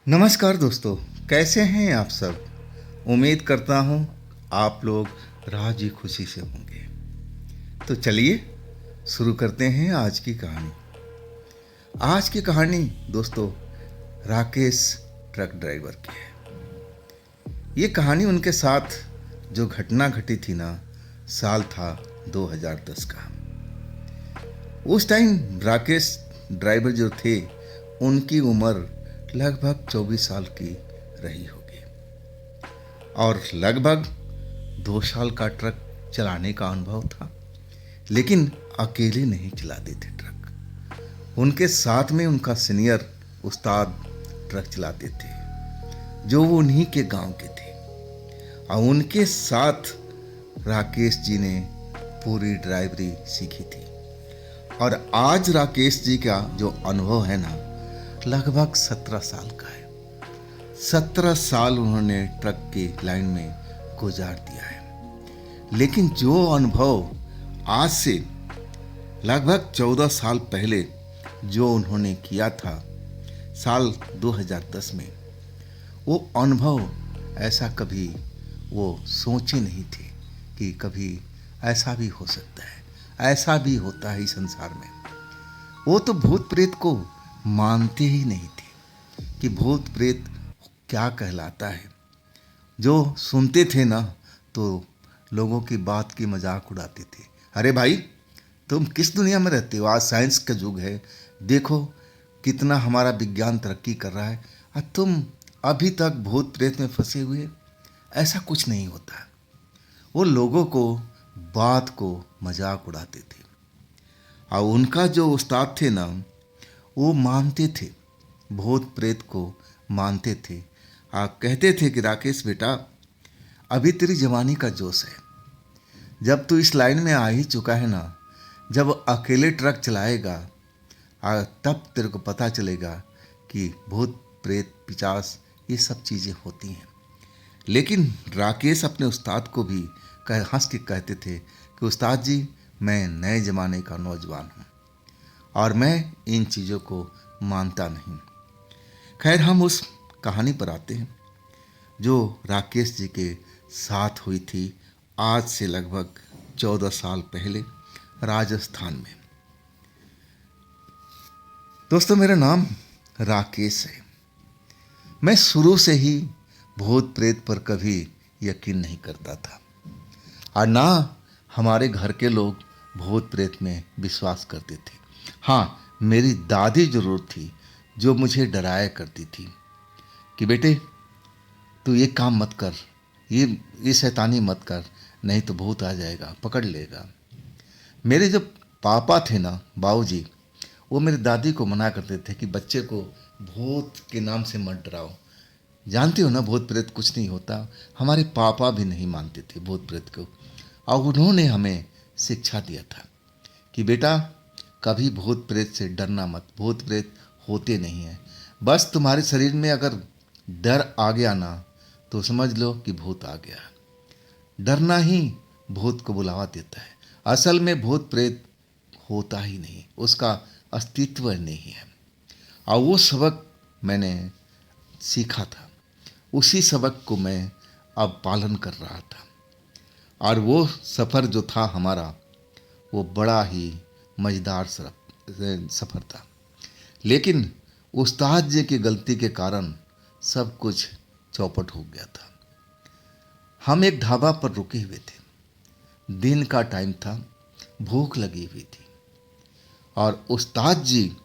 नमस्कार दोस्तों, कैसे हैं आप सब। उम्मीद करता हूँ आप लोग राजी खुशी से होंगे। तो चलिए शुरू करते हैं आज की कहानी। आज की कहानी दोस्तों राकेश ट्रक ड्राइवर की है। ये कहानी उनके साथ जो घटना घटी थी ना, साल था 2010 का। उस टाइम राकेश ड्राइवर जो थे उनकी उम्र लगभग 24 साल की रही होगी और लगभग 2 साल का ट्रक चलाने का अनुभव था। लेकिन अकेले नहीं चलाते थे ट्रक, उनके साथ में उनका सीनियर उस्ताद ट्रक चलाते थे जो वो उन्हीं के गांव के थे। और उनके साथ राकेश जी ने पूरी ड्राइवरी सीखी थी। और आज राकेश जी का जो अनुभव है ना, लगभग 17 साल का है। 17 साल उन्होंने ट्रक की लाइन में गुजार दिया है। लेकिन जो अनुभव आज से लगभग 14 साल पहले जो उन्होंने किया था साल 2010 में, वो अनुभव ऐसा कभी वो सोचे नहीं थे कि कभी ऐसा भी हो सकता है, ऐसा भी होता है इस संसार में। वो तो भूत प्रेत को मानते ही नहीं थे कि भूत प्रेत क्या कहलाता है। जो सुनते थे ना तो लोगों की बात की मजाक उड़ाते थे। अरे भाई, तुम किस दुनिया में रहते हो? आज साइंस का युग है, देखो कितना हमारा विज्ञान तरक्की कर रहा है और तुम अभी तक भूत प्रेत में फंसे हुए। ऐसा कुछ नहीं होता। वो लोगों को बात को मजाक उड़ाते थे। और उनका जो उस्ताद थे ना, वो मानते थे, भूत प्रेत को मानते थे। आप कहते थे कि राकेश बेटा, अभी तेरी जवानी का जोश है, जब तू इस लाइन में आ ही चुका है ना, जब अकेले ट्रक चलाएगा तब तेरे को पता चलेगा कि भूत प्रेत पिशाच ये सब चीज़ें होती हैं। लेकिन राकेश अपने उस्ताद को भी हंस के कहते थे कि उस्ताद जी, मैं नए ज़माने का नौजवान हूँ और मैं इन चीज़ों को मानता नहीं। खैर, हम उस कहानी पर आते हैं जो राकेश जी के साथ हुई थी आज से लगभग 14 साल पहले राजस्थान में। दोस्तों, मेरा नाम राकेश है। मैं शुरू से ही भूत प्रेत पर कभी यकीन नहीं करता था और ना हमारे घर के लोग भूत प्रेत में विश्वास करते थे। हाँ, मेरी दादी जरूर थी जो मुझे डराया करती थी कि बेटे तू ये काम मत कर, ये शैतानी मत कर, नहीं तो भूत आ जाएगा, पकड़ लेगा। मेरे जो पापा थे ना, बाबूजी, वो मेरी दादी को मना करते थे कि बच्चे को भूत के नाम से मत डराओ। जानते हो ना, भूत प्रेत कुछ नहीं होता। हमारे पापा भी नहीं मानते थे भूत प्रेत को और उन्होंने हमें शिक्षा दिया था कि बेटा कभी भूत प्रेत से डरना मत, भूत प्रेत होते नहीं हैं। बस तुम्हारे शरीर में अगर डर आ गया ना तो समझ लो कि भूत आ गया। डरना ही भूत को बुलावा देता है। असल में भूत प्रेत होता ही नहीं, उसका अस्तित्व नहीं है। और वो सबक मैंने सीखा था, उसी सबक को मैं अब पालन कर रहा था। और वो सफ़र जो था हमारा, वो बड़ा ही मज़ेदार सफ़र था। लेकिन उस्ताद जी की गलती के कारण सब कुछ चौपट हो गया था। हम एक ढाबा पर रुके हुए थे, दिन का टाइम था, भूख लगी हुई थी और उस्ताद जी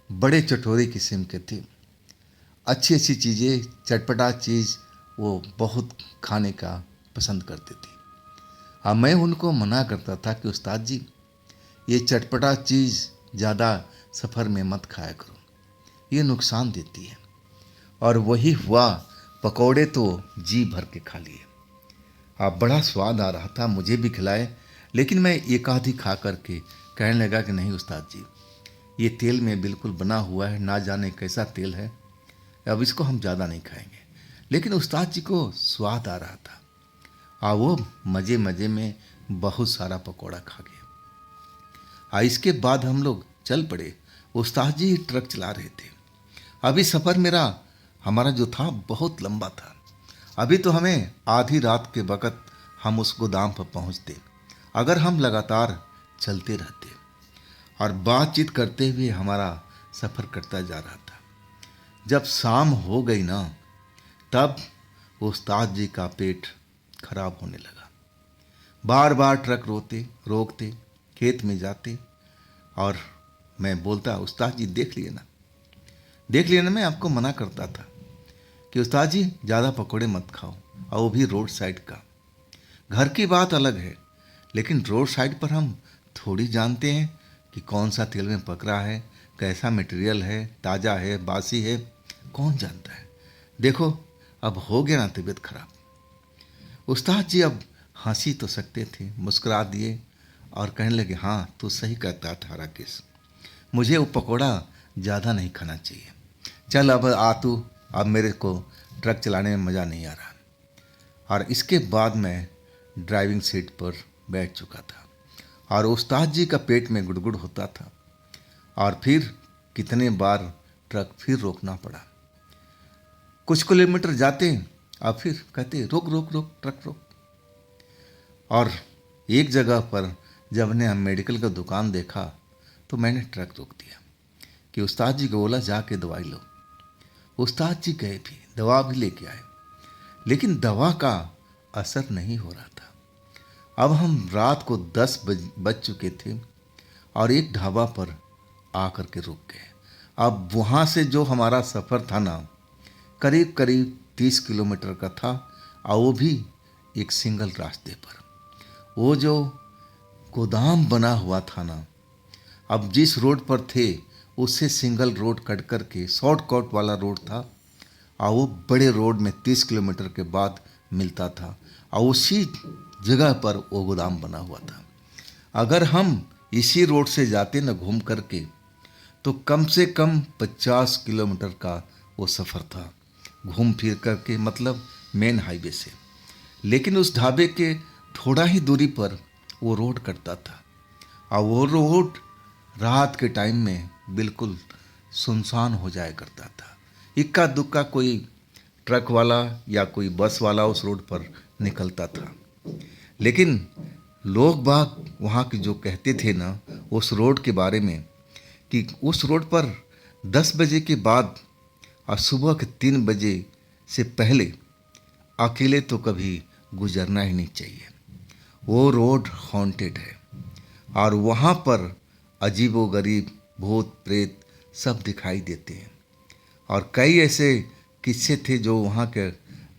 बड़े चटोरे किस्म के थे। अच्छी अच्छी चीज़ें, चटपटा चीज़ वो बहुत खाने का पसंद करते थे। हाँ, मैं उनको मना करता था कि उस्ताद जी, ये चटपटा चीज़ ज़्यादा सफ़र में मत खाया करो, ये नुकसान देती है। और वही हुआ, पकौड़े तो जी भर के खा लिए। आप बड़ा स्वाद आ रहा था, मुझे भी खिलाए। लेकिन मैं एक आधी खा करके कहने लगा कि नहीं उस्ताद जी, ये तेल में बिल्कुल बना हुआ है, ना जाने कैसा तेल है, अब इसको हम ज़्यादा नहीं खाएंगे। लेकिन उस्ताद जी को स्वाद आ रहा था और वो मज़े मज़े में बहुत सारा पकौड़ा खा गए। इसके बाद हम लोग चल पड़े। उस्ताद जी ट्रक चला रहे थे। अभी सफ़र मेरा हमारा जो था बहुत लंबा था। अभी तो हमें आधी रात के वक़्त हम उस गोदाम पर पहुंचते अगर हम लगातार चलते रहते, और बातचीत करते हुए हमारा सफ़र करता जा रहा था। जब शाम हो गई ना, तब उस्ताद जी का पेट खराब होने लगा। बार बार ट्रक रोकते, खेत में जाते, और मैं बोलता, उस्ताद जी देख लिए ना, मैं आपको मना करता था कि उस्ताद जी ज़्यादा पकौड़े मत खाओ, और वो भी रोड साइड का। घर की बात अलग है, लेकिन रोड साइड पर हम थोड़ी जानते हैं कि कौन सा तेल में पक रहा है, कैसा मटेरियल है, ताज़ा है, बासी है, कौन जानता है। देखो, अब हो गया ना तबीयत खराब। उस्ताद जी अब हंसी तो सकते थे, मुस्कुरा दिए और कहने लगे, हाँ तू सही कहता था राकेश, मुझे वो पकौड़ा ज़्यादा नहीं खाना चाहिए। चल अब आ तू, अब मेरे को ट्रक चलाने में मज़ा नहीं आ रहा। और इसके बाद मैं ड्राइविंग सीट पर बैठ चुका था, और उस्ताद जी का पेट में गुड़गुड़ होता था, और फिर कितने बार ट्रक फिर रोकना पड़ा। कुछ किलोमीटर जाते, अब फिर कहते रोक रोक रोक, ट्रक रोक। और एक जगह पर जब ने हम मेडिकल का दुकान देखा, तो मैंने ट्रक रोक दिया कि उस्ताद जी को बोला जाके दवाई लो। उस्ताद जी गए भी, दवा भी लेके आए, लेकिन दवा का असर नहीं हो रहा था। अब हम रात को 10 बज चुके थे, और एक ढाबा पर आकर के रुक गए। अब वहाँ से जो हमारा सफ़र था ना, करीब करीब 30 किलोमीटर का था, और वो भी एक सिंगल रास्ते पर। वो जो गोदाम बना हुआ था ना, अब जिस रोड पर थे उससे सिंगल रोड कट करके शॉर्टकट वाला रोड था, और वो बड़े रोड में 30 किलोमीटर के बाद मिलता था, और उसी जगह पर वो गोदाम बना हुआ था। अगर हम इसी रोड से जाते न घूम करके, तो कम से कम 50 किलोमीटर का वो सफ़र था, घूम फिर करके, मतलब मेन हाईवे से। लेकिन उस ढाबे के थोड़ा ही दूरी पर वो रोड कटता था, और वो रोड रात के टाइम में बिल्कुल सुनसान हो जाया करता था। इक्का दुक्का कोई ट्रक वाला या कोई बस वाला उस रोड पर निकलता था। लेकिन लोग बाग वहाँ के जो कहते थे ना उस रोड के बारे में, कि उस रोड पर 10 बजे के बाद और सुबह के 3 बजे से पहले अकेले तो कभी गुजरना ही नहीं चाहिए। वो रोड हॉन्टेड है, और वहाँ पर अजीबोगरीब भूत प्रेत सब दिखाई देते हैं। और कई ऐसे किस्से थे जो वहाँ के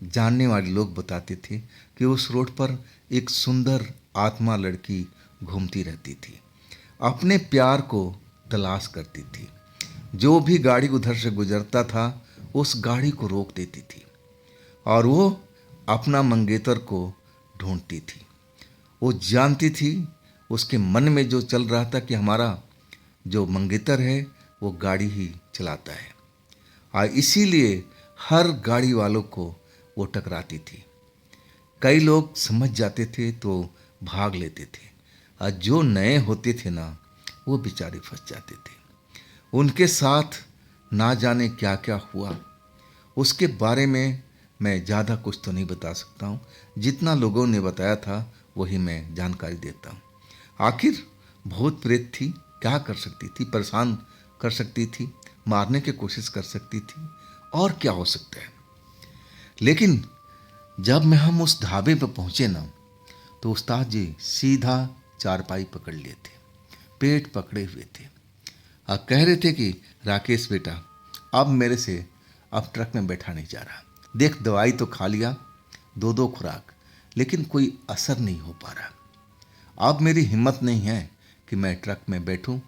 जानने वाले लोग बताते थे कि उस रोड पर एक सुंदर आत्मा लड़की घूमती रहती थी, अपने प्यार को तलाश करती थी। जो भी गाड़ी उधर से गुजरता था उस गाड़ी को रोक देती थी, और वो अपना मंगेतर को ढूंढती थी। वो जानती थी उसके मन में जो चल रहा था कि हमारा जो मंगेतर है वो गाड़ी ही चलाता है, और इसीलिए हर गाड़ी वालों को वो टकराती थी। कई लोग समझ जाते थे तो भाग लेते थे, और जो नए होते थे ना वो बेचारे फंस जाते थे। उनके साथ ना जाने क्या क्या हुआ, उसके बारे में मैं ज़्यादा कुछ तो नहीं बता सकता हूँ। जितना लोगों ने बताया था वही मैं जानकारी देता हूँ। आखिर भूत प्रेत थी, क्या कर सकती थी? परेशान कर सकती थी, मारने की कोशिश कर सकती थी, और क्या हो सकता है। लेकिन जब हम उस ढाबे पर पहुँचे ना, तो उस्ताद जी सीधा चारपाई पकड़ लिए थे, पेट पकड़े हुए थे, और कह रहे थे कि राकेश बेटा, अब मेरे से अब ट्रक में बैठा नहीं जा रहा। देख, दवाई तो खा लिया, 2 खुराक, लेकिन कोई असर नहीं हो पा रहा। अब मेरी हिम्मत नहीं है कि मैं ट्रक में बैठूं।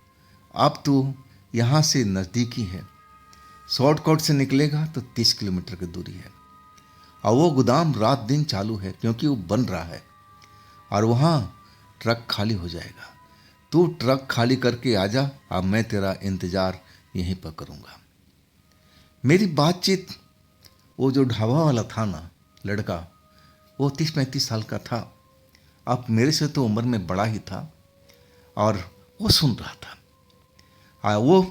अब तो यहाँ से नज़दीकी है, शॉर्टकट से निकलेगा तो 30 किलोमीटर की दूरी है, और वो गोदाम रात दिन चालू है क्योंकि वो बन रहा है, और वहाँ ट्रक खाली हो जाएगा। तू ट्रक खाली करके आ जा, अब मैं तेरा इंतज़ार यहीं पर करूँगा। मेरी बातचीत, वो जो ढाबा वाला था ना लड़का, वो 30-35 साल का था। अब मेरे से तो उम्र में बड़ा ही था, और वो सुन रहा था। वो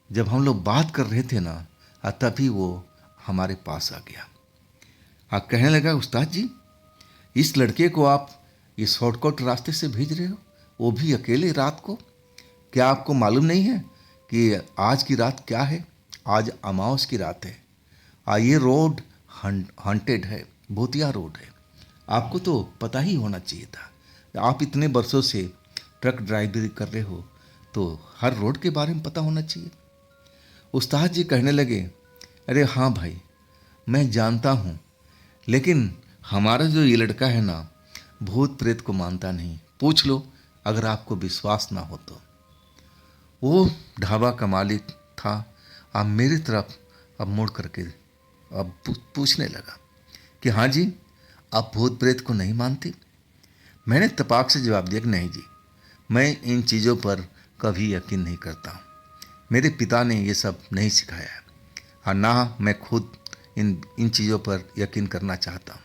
जब हम लोग बात कर रहे थे ना, तभी वो हमारे पास आ गया। कहने लगा, उस्ताद जी, इस लड़के को आप इस शॉर्टकट रास्ते से भेज रहे हो, वो भी अकेले रात को? क्या आपको मालूम नहीं है कि आज की रात क्या है? आज अमावस की रात है। ये रोड हॉन्टेड है, भूतिया रोड है। आपको तो पता ही होना चाहिए था। आप इतने बरसों से ट्रक ड्राइवरी कर रहे हो, तो हर रोड के बारे में पता होना चाहिए। उस्ताद जी कहने लगे, अरे हाँ भाई, मैं जानता हूँ, लेकिन हमारा जो ये लड़का है ना, भूत प्रेत को मानता नहीं। पूछ लो अगर आपको विश्वास ना हो तो। वो ढाबा का मालिक था, अब मेरी तरफ अब मुड़ करके अब पूछने लगा कि हाँ जी, आप भूत प्रेत को नहीं मानते? मैंने तपाक से जवाब दिया कि नहीं जी, मैं इन चीज़ों पर कभी यकीन नहीं करता हूँ। मेरे पिता ने ये सब नहीं सिखाया है, और ना मैं खुद इन इन चीज़ों पर यकीन करना चाहता हूँ।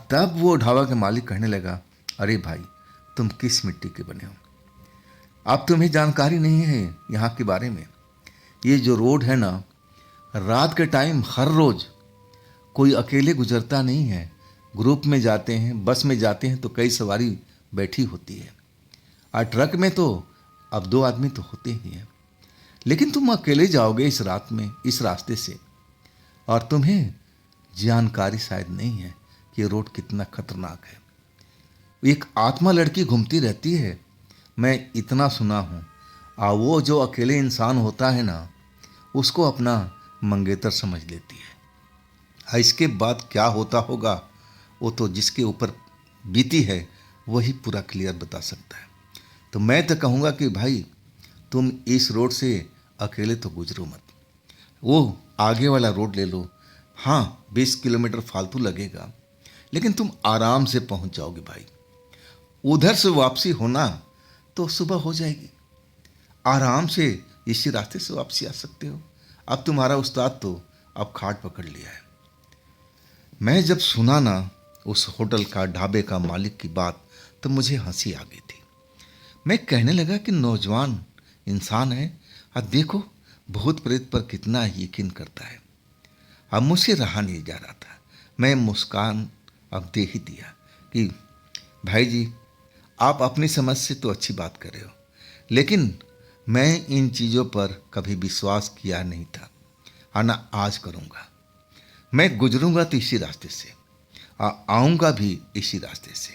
तब वो ढाबा के मालिक कहने लगा, अरे भाई, तुम किस मिट्टी के बने हो? अब तुम्हें जानकारी नहीं है यहाँ के बारे में। ये जो रोड है ना, रात के टाइम हर रोज़ कोई अकेले गुजरता नहीं है। ग्रुप में जाते हैं, बस में जाते हैं तो कई सवारी बैठी होती है, और ट्रक में तो अब 2 आदमी तो होते ही हैं। लेकिन तुम अकेले जाओगे इस रात में, इस रास्ते से, और तुम्हें जानकारी शायद नहीं है कि ये रोड कितना खतरनाक है। एक आत्मा लड़की घूमती रहती है, मैं इतना सुना हूँ। वो जो अकेले इंसान होता है ना, उसको अपना मंगेतर समझ लेती है। इसके बाद क्या होता होगा, वो तो जिसके ऊपर बीती है वही पूरा क्लियर बता सकता है। तो मैं तो कहूँगा कि भाई, तुम इस रोड से अकेले तो गुजरो मत, वो आगे वाला रोड ले लो। हाँ, 20 किलोमीटर फालतू लगेगा, लेकिन तुम आराम से पहुंच जाओगे भाई। उधर से वापसी होना तो सुबह हो जाएगी, आराम से इसी रास्ते से वापसी आ सकते हो। अब तुम्हारा उस्ताद तो अब खाट पकड़ लिया है। मैं जब सुना ना उस होटल का, ढाबे का मालिक की बात, तो मुझे हंसी आ गई थी। मैं कहने लगा कि नौजवान इंसान है, अब देखो भूत प्रेत पर कितना यकीन करता है। अब मुझसे रहा नहीं जा रहा था, मैं मुस्कान अब दे ही दिया कि भाई जी, आप अपनी समझ से तो अच्छी बात कर रहे हो, लेकिन मैं इन चीज़ों पर कभी विश्वास किया नहीं था, और ना आज करूँगा। मैं गुजरूँगा तो इसी रास्ते से, आऊँगा भी इसी रास्ते से।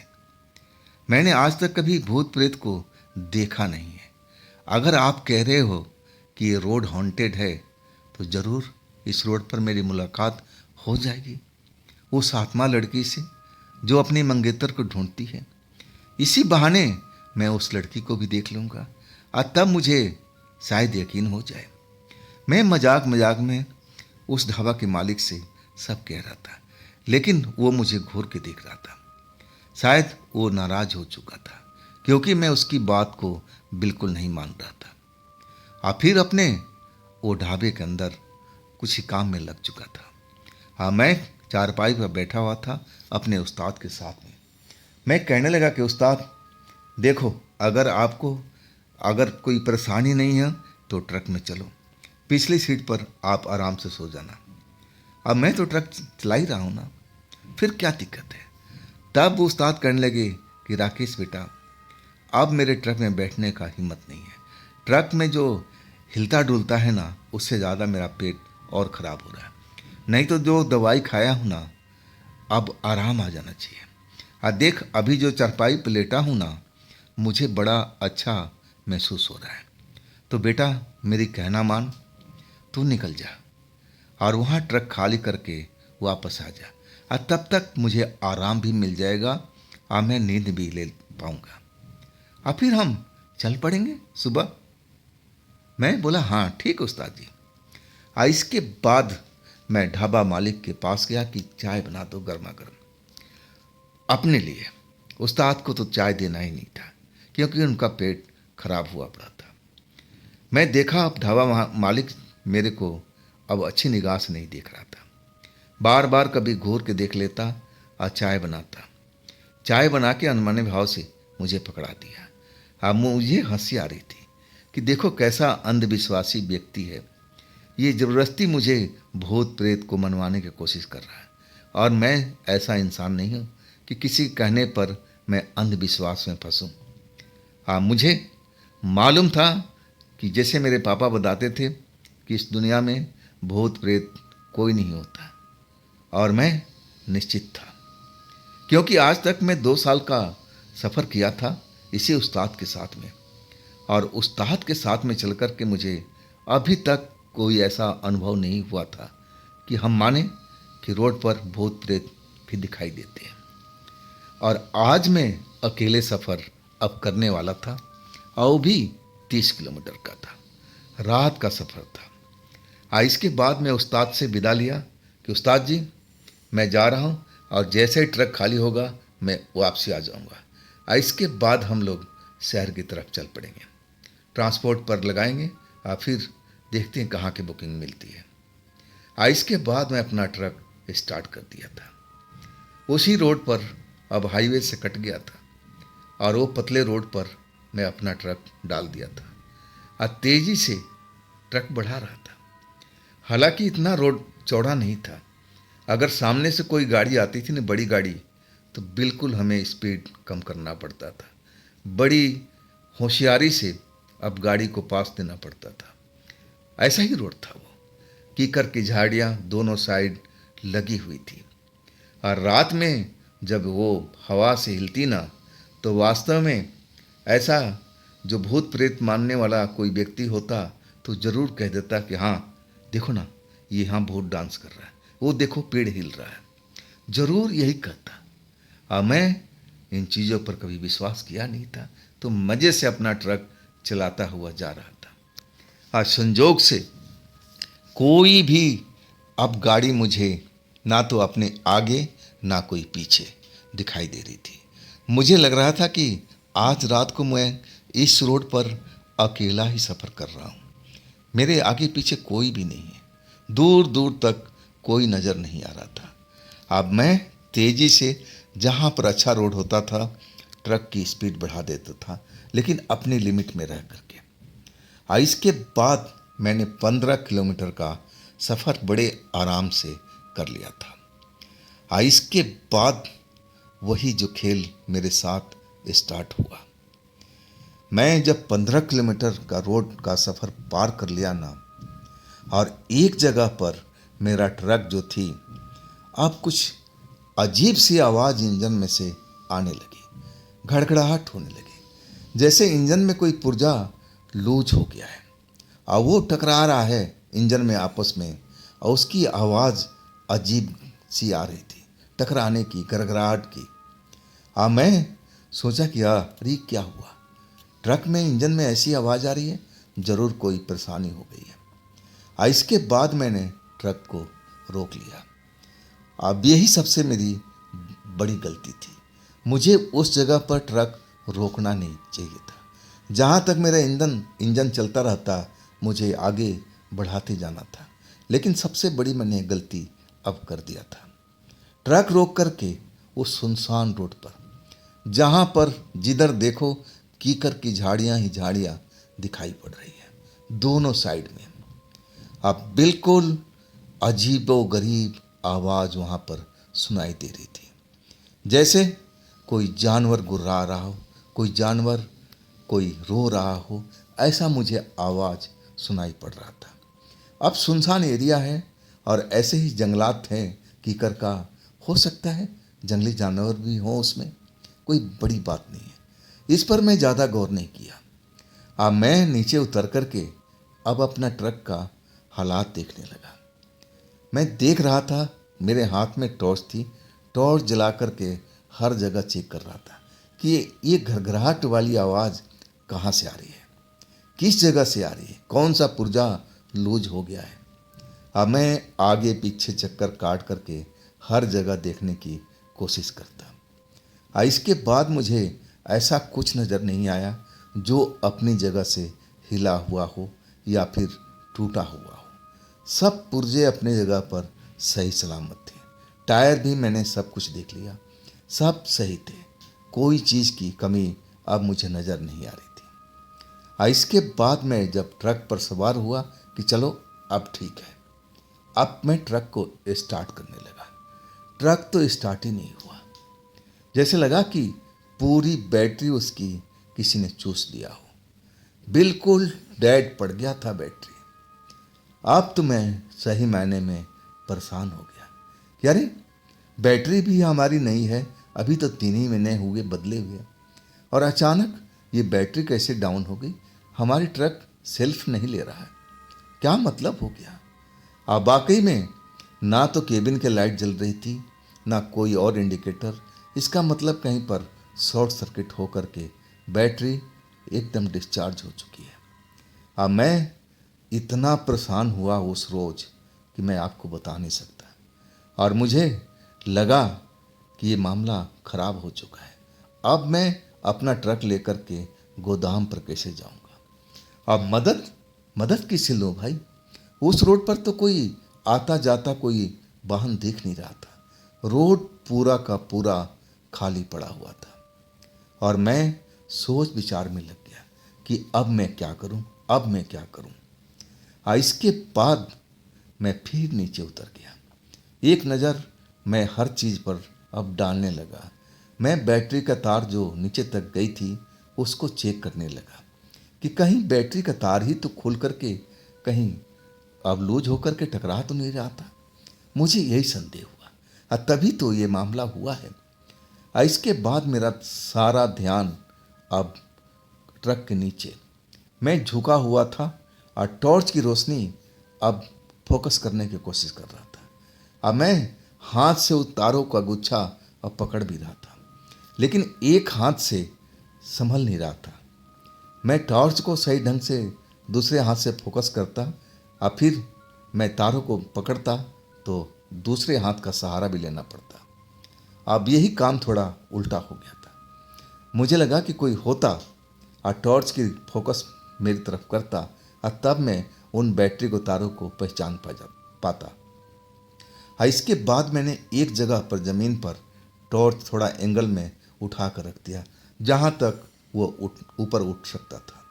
मैंने आज तक कभी भूत प्रेत को देखा नहीं है। अगर आप कह रहे हो कि ये रोड हॉन्टेड है, तो ज़रूर इस रोड पर मेरी मुलाकात हो जाएगी उस आत्मा लड़की से जो अपनी मंगेतर को ढूंढती है। इसी बहाने मैं उस लड़की को भी देख लूँगा, और तब मुझे शायद यकीन हो जाए। मैं मजाक मजाक में उस ढाबा के मालिक से सब कह रहा था, लेकिन वो मुझे घूर के देख रहा था। शायद वो नाराज हो चुका था, क्योंकि मैं उसकी बात को बिल्कुल नहीं मान रहा था। और फिर अपने वो ढाबे के अंदर कुछ ही काम में लग चुका था। मैं चारपाई पर बैठा हुआ था अपने उस्ताद के साथ में। मैं कहने लगा कि उस्ताद देखो, अगर कोई परेशानी नहीं है तो ट्रक में चलो, पिछली सीट पर आप आराम से सो जाना। अब मैं तो ट्रक चला ही रहा हूँ ना, फिर क्या दिक्कत है। तब वो उस्ताद कहने लगे कि राकेश बेटा, अब मेरे ट्रक में बैठने का हिम्मत नहीं है। ट्रक में जो हिलता डुलता है ना, उससे ज़्यादा मेरा पेट और ख़राब हो रहा है। नहीं तो जो दवाई खाया हूँ ना, अब आराम आ जाना चाहिए। देख, अभी जो चारपाई पर लेटा हूँ ना, मुझे बड़ा अच्छा महसूस हो रहा है। तो बेटा मेरी कहना मान, तू निकल जा और वहाँ ट्रक खाली करके वापस आ जा, और तब तक मुझे आराम भी मिल जाएगा और मैं नींद भी ले पाऊँगा, और फिर हम चल पड़ेंगे सुबह। मैं बोला हाँ ठीक उस्ताद जी। इसके बाद मैं ढाबा मालिक के पास गया कि चाय बना दो गर्मा गर्म अपने लिए। उस्ताद को तो चाय देना ही नहीं था, क्योंकि उनका पेट खराब हुआ पड़ा था। मैं देखा अब ढाबा मालिक मेरे को अब अच्छी निगाह से नहीं देख रहा था। बार बार कभी घूर के देख लेता और चाय बनाता। चाय बना के अनमने भाव से मुझे पकड़ा दिया। अब मुझे हंसी आ रही थी कि देखो कैसा अंधविश्वासी व्यक्ति है। ये ज़बरदस्ती मुझे भूत प्रेत को मनवाने की कोशिश कर रहा है। और मैं ऐसा इंसान नहीं हूँ कि किसी कहने पर मैं अंधविश्वास में फंसूँ। हाँ, मुझे मालूम था कि जैसे मेरे पापा बताते थे कि इस दुनिया में भूत प्रेत कोई नहीं होता, और मैं निश्चित था, क्योंकि आज तक मैं 2 साल का सफ़र किया था इसी उस्ताद के साथ में। और उस्ताद के साथ में चल कर के मुझे अभी तक कोई ऐसा अनुभव नहीं हुआ था कि हम माने कि रोड पर भूत प्रेत भी दिखाई देते हैं। और आज मैं अकेले सफ़र अब करने वाला था, और वो भी 30 किलोमीटर का था, रात का सफ़र था। इसके बाद मैं उस्ताद से विदा लिया कि उस्ताद जी, मैं जा रहा हूँ, और जैसे ही ट्रक खाली होगा मैं वापसी आ जाऊँगा। इसके बाद हम लोग शहर की तरफ चल पड़ेंगे, ट्रांसपोर्ट पर लगाएंगे, और फिर देखते हैं कहाँ की बुकिंग मिलती है। इसके बाद मैं अपना ट्रक स्टार्ट कर दिया था। उसी रोड पर अब हाईवे से कट गया था, और वो पतले रोड पर मैं अपना ट्रक डाल दिया था, और तेज़ी से ट्रक बढ़ा रहा था। हालांकि इतना रोड चौड़ा नहीं था। अगर सामने से कोई गाड़ी आती थी ना, बड़ी गाड़ी, तो बिल्कुल हमें स्पीड कम करना पड़ता था। बड़ी होशियारी से अब गाड़ी को पास देना पड़ता था। ऐसा ही रोड था वो। कीकर की झाड़ियाँ दोनों साइड लगी हुई थी, और रात में जब वो हवा से हिलती ना, तो वास्तव में ऐसा जो भूत प्रेत मानने वाला कोई व्यक्ति होता तो ज़रूर कह देता कि हाँ देखो ना, ये यहाँ भूत डांस कर रहा है, वो देखो पेड़ हिल रहा है, ज़रूर यही कहता। मैं इन चीज़ों पर कभी विश्वास किया नहीं था, तो मज़े से अपना ट्रक चलाता हुआ जा रहा था। आज संजोग से कोई भी अब गाड़ी मुझे ना तो अपने आगे ना कोई पीछे दिखाई दे रही थी। मुझे लग रहा था कि आज रात को मैं इस रोड पर अकेला ही सफ़र कर रहा हूँ। मेरे आगे पीछे कोई भी नहीं है, दूर दूर तक कोई नज़र नहीं आ रहा था। अब मैं तेज़ी से जहाँ पर अच्छा रोड होता था ट्रक की स्पीड बढ़ा देता था, लेकिन अपनी लिमिट में रह करके। इसके बाद मैंने 15 किलोमीटर का सफ़र बड़े आराम से कर लिया था। इसके बाद वही जो खेल मेरे साथ स्टार्ट हुआ। मैं जब 15 किलोमीटर का रोड का सफ़र पार कर लिया ना, और एक जगह पर मेरा ट्रक जो थी, अब कुछ अजीब सी आवाज़ इंजन में से आने लगी, घड़घड़ाहट होने लगी, जैसे इंजन में कोई पुर्जा लूज हो गया है, और वो टकरा रहा है इंजन में आपस में, और उसकी आवाज़ अजीब सी आ रही थी, टकराने की, गड़गड़ाहट की। मैं सोचा कि अरे क्या हुआ, ट्रक में इंजन में ऐसी आवाज़ आ रही है, ज़रूर कोई परेशानी हो गई है। इसके बाद मैंने ट्रक को रोक लिया। अब यही सबसे मेरी बड़ी गलती थी। मुझे उस जगह पर ट्रक रोकना नहीं चाहिए था। जहाँ तक मेरा इंजन चलता रहता, मुझे आगे बढ़ाते जाना था। लेकिन सबसे बड़ी मैंने गलती अब कर दिया था। ट्रक रोक करके उस सुनसान रोड पर, जहाँ पर जिधर देखो कीकर की झाड़ियाँ ही झाड़ियाँ दिखाई पड़ रही है दोनों साइड में। अब बिल्कुल अजीबोगरीब आवाज़ वहाँ पर सुनाई दे रही थी, जैसे कोई जानवर गुर्रा रहा हो, कोई जानवर कोई रो रहा हो, ऐसा मुझे आवाज़ सुनाई पड़ रहा था। अब सुनसान एरिया है, और ऐसे ही जंगलात हैं कीकर का, हो सकता है जंगली जानवर भी हों उसमें, कोई बड़ी बात नहीं है। इस पर मैं ज़्यादा गौर नहीं किया। अब मैं नीचे उतर करके अब अपना ट्रक का हालात देखने लगा। मैं देख रहा था, मेरे हाथ में टॉर्च थी, टॉर्च जला करके हर जगह चेक कर रहा था कि ये घरघराहट वाली आवाज़ कहाँ से आ रही है, किस जगह से आ रही है, कौन सा पुर्जा लूज हो गया है। अब मैं आगे पीछे चक्कर काट करके हर जगह देखने की कोशिश करता। इसके बाद मुझे ऐसा कुछ नज़र नहीं आया जो अपनी जगह से हिला हुआ हो या फिर टूटा हुआ हो। सब पुर्जे अपने जगह पर सही सलामत थे। टायर भी मैंने सब कुछ देख लिया, सब सही थे, कोई चीज़ की कमी अब मुझे नज़र नहीं आ रही थी। इसके बाद मैं जब ट्रक पर सवार हुआ कि चलो अब ठीक है। अब मैं ट्रक को स्टार्ट करने लगा। ट्रक तो स्टार्ट ही नहीं हुआ। जैसे लगा कि पूरी बैटरी उसकी किसी ने चूस लिया हो। बिल्कुल डेड पड़ गया था बैटरी। अब तो मैं सही मायने में परेशान हो गया कि अरे बैटरी भी हमारी नहीं है, अभी तो 3 ही महीने हुए बदले हुए, और अचानक ये बैटरी कैसे डाउन हो गई। हमारी ट्रक सेल्फ नहीं ले रहा है, क्या मतलब हो गया। अब वाकई में ना तो केबिन के लाइट जल रही थी, ना कोई और इंडिकेटर। इसका मतलब कहीं पर शॉर्ट सर्किट होकर के बैटरी एकदम डिस्चार्ज हो चुकी है। अब मैं इतना परेशान हुआ उस रोज कि मैं आपको बता नहीं सकता, और मुझे लगा कि ये मामला खराब हो चुका है। अब मैं अपना ट्रक लेकर के गोदाम पर कैसे जाऊंगा। अब मदद मदद किससे लूँ भाई। उस रोड पर तो कोई आता जाता कोई वाहन दिख नहीं रहा था। रोड पूरा का पूरा खाली पड़ा हुआ था, और मैं सोच विचार में लग गया कि अब मैं क्या करूं, अब मैं क्या करूं। इसके बाद मैं फिर नीचे उतर गया। एक नज़र मैं हर चीज़ पर अब डालने लगा। मैं बैटरी का तार जो नीचे तक गई थी उसको चेक करने लगा कि कहीं बैटरी का तार ही तो खुल करके कहीं अब लूज होकर के टकरा तो नहीं रहा था। मुझे यही संदेह हुआ, तभी तो ये मामला हुआ है। इसके बाद मेरा सारा ध्यान अब ट्रक के नीचे, मैं झुका हुआ था और टॉर्च की रोशनी अब फोकस करने की कोशिश कर रहा था। अब मैं हाथ से उस तारों का गुच्छा अब पकड़ भी रहा था, लेकिन एक हाथ से संभल नहीं रहा था। मैं टॉर्च को सही ढंग से दूसरे हाथ से फोकस करता, और फिर मैं तारों को पकड़ता तो दूसरे हाथ का सहारा भी लेना पड़ता। अब यही काम थोड़ा उल्टा हो गया था। मुझे लगा कि कोई होता और टॉर्च की फोकस मेरी तरफ करता, और तब मैं उन बैटरी को तारों को पहचान पाता। इसके बाद मैंने एक जगह पर ज़मीन पर टॉर्च थोड़ा एंगल में उठा कर रख दिया, जहाँ तक वो ऊपर उठ सकता था।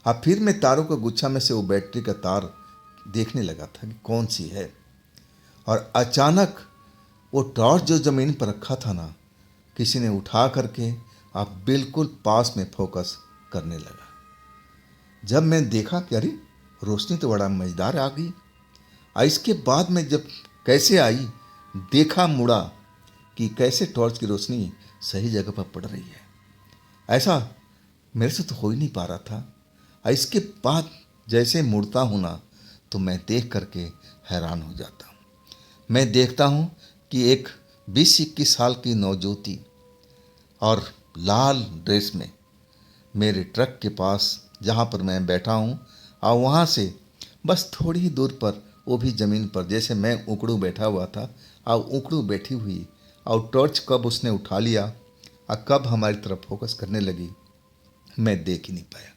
अब फिर मैं तारों का गुच्छा में से वो बैटरी का तार देखने लगा था कि कौन सी है, और अचानक वो टॉर्च जो ज़मीन पर रखा था ना, किसी ने उठा करके आप बिल्कुल पास में फोकस करने लगा। जब मैं देखा कि अरे रोशनी तो बड़ा मज़ेदार आ गई। इसके बाद मैं जब कैसे आई, देखा मुड़ा कि कैसे टॉर्च की रोशनी सही जगह पर पड़ रही है। ऐसा मेरे से तो हो ही नहीं पा रहा था। इसके बाद जैसे मुड़ता हूँ ना, तो मैं देख करके हैरान हो जाता हूँ। मैं देखता हूँ कि एक 20-21 साल की नवज्योति और लाल ड्रेस में मेरे ट्रक के पास जहाँ पर मैं बैठा हूँ, और वहाँ से बस थोड़ी ही दूर पर वो भी ज़मीन पर जैसे मैं उकड़ू बैठा हुआ था, और उकड़ू बैठी हुई, और टॉर्च कब उसने उठा लिया और कब हमारी तरफ फोकस करने लगी, मैं देख ही नहीं पाया।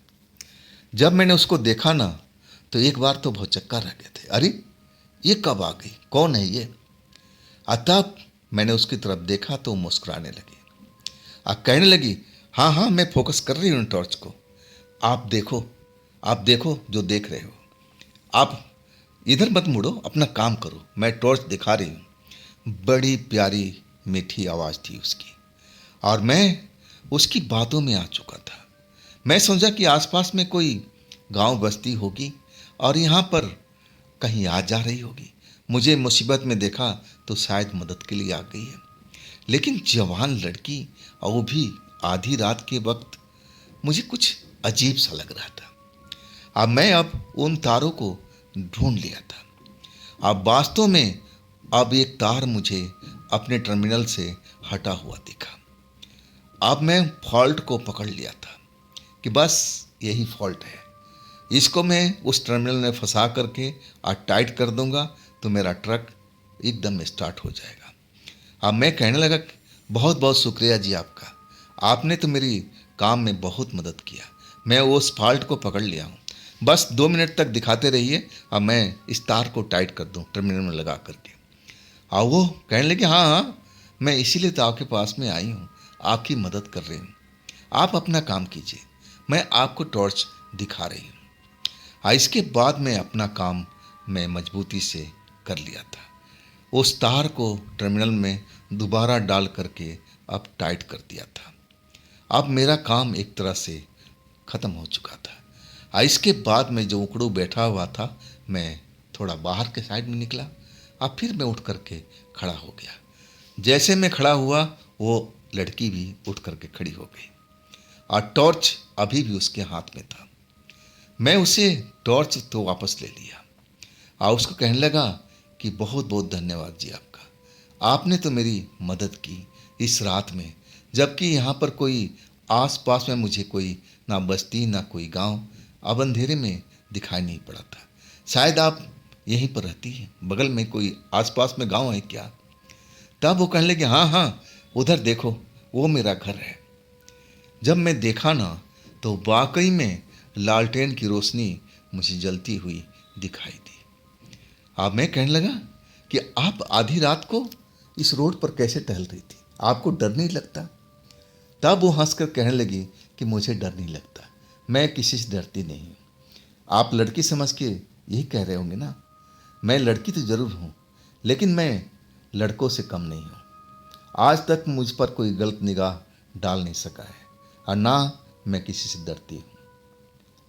जब मैंने उसको देखा ना, तो एक बार तो बहुत चक्कर रह गए थे। अरे ये कब आ गई, कौन है ये। तब मैंने उसकी तरफ देखा तो मुस्कुराने लगी, कहने लगी, हाँ हाँ मैं फोकस कर रही हूँ टॉर्च को, आप देखो जो देख रहे हो। आप इधर मत मुड़ो, अपना काम करो, मैं टॉर्च दिखा रही हूँ। बड़ी प्यारी मीठी आवाज़ थी उसकी, और मैं उसकी बातों में आ चुका था। मैं समझा कि आसपास में कोई गांव बस्ती होगी और यहाँ पर कहीं आ जा रही होगी। मुझे मुसीबत में देखा तो शायद मदद के लिए आ गई है। लेकिन जवान लड़की, और वो भी आधी रात के वक्त, मुझे कुछ अजीब सा लग रहा था। मैं उन तारों को ढूंढ लिया था। वास्तव में अब एक तार मुझे अपने टर्मिनल से हटा हुआ दिखा। मैं फॉल्ट को पकड़ लिया था कि बस यही फॉल्ट है, इसको मैं उस टर्मिनल में फंसा करके टाइट कर दूंगा तो मेरा ट्रक एकदम स्टार्ट हो जाएगा। मैं कहने लगा, बहुत बहुत शुक्रिया जी आपका, आपने तो मेरी काम में बहुत मदद किया। मैं उस फॉल्ट को पकड़ लिया हूँ, बस 2 मिनट तक दिखाते रहिए, अब मैं इस तार को टाइट कर दूँ टर्मिनल में लगा करके। वो कहने लगे, हाँ हाँ मैं इसीलिए तो आपके पास में आई हूँ, आपकी मदद कर रही हूँ, आप अपना काम कीजिए, मैं आपको टॉर्च दिखा रही हूँ। इसके बाद मैं अपना काम मैं मजबूती से कर लिया था। उस तार को टर्मिनल में दोबारा डाल करके अब टाइट कर दिया था। अब मेरा काम एक तरह से ख़त्म हो चुका था। इसके बाद मैं जो उकड़ू बैठा हुआ था, मैं थोड़ा बाहर के साइड में निकला। अब फिर मैं उठ करके खड़ा हो गया। जैसे मैं खड़ा हुआ, वो लड़की भी उठ करके खड़ी हो गई और टॉर्च अभी भी उसके हाथ में था। मैं उसे टॉर्च तो वापस ले लिया और उसको कहने लगा कि बहुत बहुत धन्यवाद जी आपका। आपने तो मेरी मदद की इस रात में, जबकि यहाँ पर कोई आस पास में मुझे कोई ना बस्ती ना कोई गांव अब अंधेरे में दिखाई नहीं पड़ा था। शायद आप यहीं पर रहती हैं, बगल में कोई आस पास में गांव है क्या? तब वो कहने लगे हाँ हाँ, उधर देखो वो मेरा घर है। जब मैं देखा ना, तो वाकई में लालटेन की रोशनी मुझे जलती हुई दिखाई दी। अब मैं कहने लगा कि आप आधी रात को इस रोड पर कैसे टहल रही थी, आपको डर नहीं लगता? तब वो हंसकर कहने लगी कि मुझे डर नहीं लगता, मैं किसी से डरती नहीं हूँ। आप लड़की समझ के यही कह रहे होंगे ना। मैं लड़की तो ज़रूर हूँ, लेकिन मैं लड़कों से कम नहीं हूँ। आज तक मुझ पर कोई गलत निगाह डाल नहीं सका है और ना मैं किसी से डरती हूँ।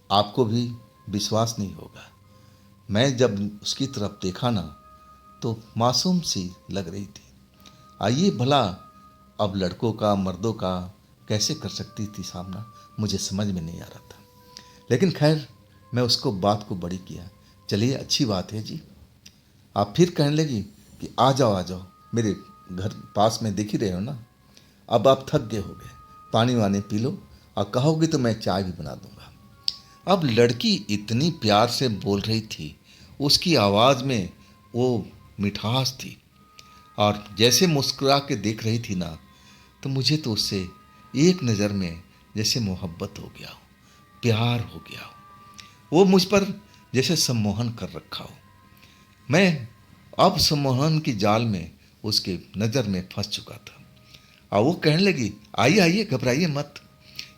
आपको भी विश्वास नहीं होगा। मैं जब उसकी तरफ देखा ना, तो मासूम सी लग रही थी। आइए भला अब लड़कों का मर्दों का कैसे कर सकती थी सामना, मुझे समझ में नहीं आ रहा था। लेकिन खैर, मैं उसको बात को बड़ी किया। चलिए अच्छी बात है जी। आप फिर कहने लगी कि आ जाओ, मेरे घर पास में दिख ही रहे हो ना। अब आप थक गए होगे, पानी वानी पी लो और कहोगे तो मैं चाय भी बना दूंगा। अब लड़की इतनी प्यार से बोल रही थी, उसकी आवाज़ में वो मिठास थी और जैसे मुस्कुरा के देख रही थी ना, तो मुझे तो उससे एक नज़र में जैसे मोहब्बत हो गया हो, प्यार हो गया हो। वो मुझ पर जैसे सम्मोहन कर रखा हो। मैं अब सम्मोहन की जाल में उसके नज़र में फंस चुका था। और वो कहने लगी आइए आइए, घबराइए मत,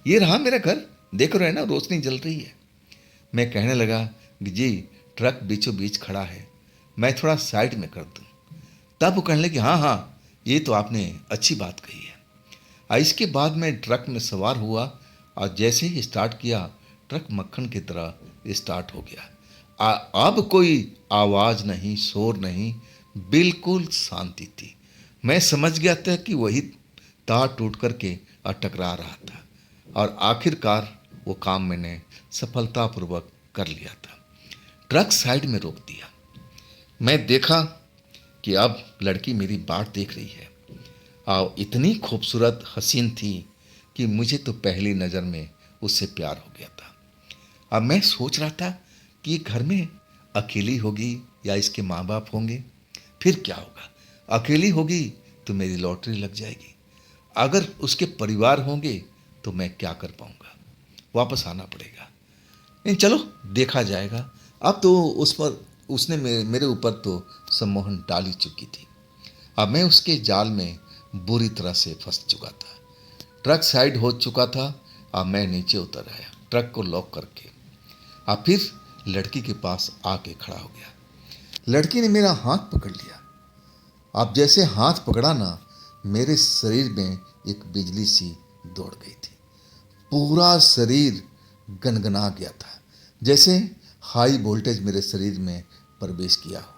ये रहा मेरा घर, देख रहे हैं ना रोशनी जल रही है। मैं कहने लगा कि जी ट्रक बीचों बीच खड़ा है, मैं थोड़ा साइड में कर दूं। तब वो कहने लगी हाँ हाँ, ये तो आपने अच्छी बात कही है। और इसके बाद मैं ट्रक में सवार हुआ और जैसे ही स्टार्ट किया, ट्रक मक्खन की तरह स्टार्ट हो गया। अब कोई आवाज़ नहीं, शोर नहीं, बिल्कुल शांति थी। मैं समझ गया था कि वही तार टूट करके और टकरा रहा था और आखिरकार वो काम मैंने सफलतापूर्वक कर लिया था। ट्रक साइड में रोक दिया। मैं देखा कि अब लड़की मेरी बाट देख रही है और इतनी खूबसूरत हसीन थी कि मुझे तो पहली नज़र में उससे प्यार हो गया था। अब मैं सोच रहा था कि ये घर में अकेली होगी या इसके माँ बाप होंगे, फिर क्या होगा। अकेली होगी तो मेरी लॉटरी लग जाएगी, अगर उसके परिवार होंगे तो मैं क्या कर पाऊँगा, वापस आना पड़ेगा। नहीं चलो देखा जाएगा। अब तो उस पर उसने मेरे ऊपर तो सम्मोहन डाल ही चुकी थी। अब मैं उसके जाल में बुरी तरह से फंस चुका था। ट्रक साइड हो चुका था। अब मैं नीचे उतर आया ट्रक को लॉक करके। अब फिर लड़की के पास आके खड़ा हो गया। लड़की ने मेरा हाथ पकड़ लिया। अब जैसे हाथ पकड़ा ना, मेरे शरीर में एक बिजली सी दौड़ गई थी। पूरा शरीर गनगना गया था, जैसे हाई वोल्टेज मेरे शरीर में प्रवेश किया हो।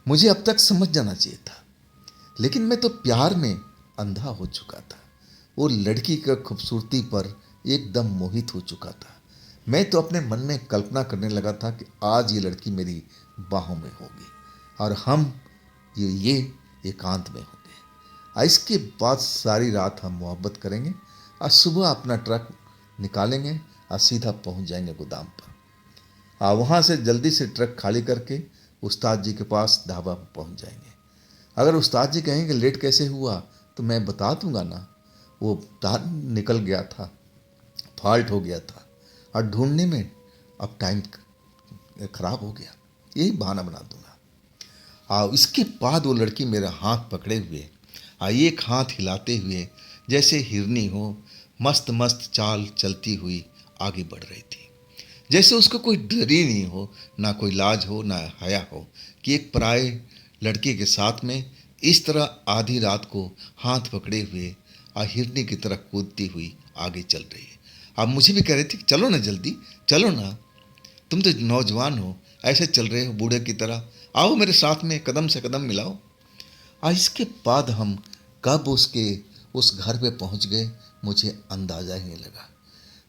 मुझे अब तक समझ जाना चाहिए था, लेकिन मैं तो प्यार में अंधा हो चुका था। वो लड़की की खूबसूरती पर एकदम मोहित हो चुका था। मैं तो अपने मन में कल्पना करने लगा था कि आज ये लड़की मेरी बाहों में होगी और हम ये एकांत में होंगे। और इसके बाद सारी रात हम मोहब्बत करेंगे और सुबह अपना ट्रक निकालेंगे और सीधा पहुंच जाएंगे गोदाम पर। और वहाँ से जल्दी से ट्रक खाली करके उस्ताद जी के पास ढाबा पर पहुँच जाएंगे। अगर उस्ताद जी कहेंगे लेट कैसे हुआ, तो मैं बता दूंगा ना, वो तार निकल गया था, फॉल्ट हो गया था और ढूंढने में अब टाइम खराब हो गया, यही बहाना बना दूंगा। और इसके बाद वो लड़की मेरा हाथ पकड़े हुए और एक हाथ हिलाते हुए जैसे हिरनी हो, मस्त मस्त चाल चलती हुई आगे बढ़ रही थी। जैसे उसको कोई डर ही नहीं हो, ना कोई लाज हो, ना हया हो कि एक पराए लड़के के साथ में इस तरह आधी रात को हाथ पकड़े हुए हिरनी की तरह कूदती हुई आगे चल रही है। अब मुझे भी कह रही थी चलो ना जल्दी, चलो ना, तुम तो नौजवान हो, ऐसे चल रहे हो बूढ़े की तरह, आओ मेरे साथ में कदम से कदम मिलाओ। और इसके बाद हम कब उसके उस घर पे पहुंच गए मुझे अंदाज़ा ही नहीं लगा।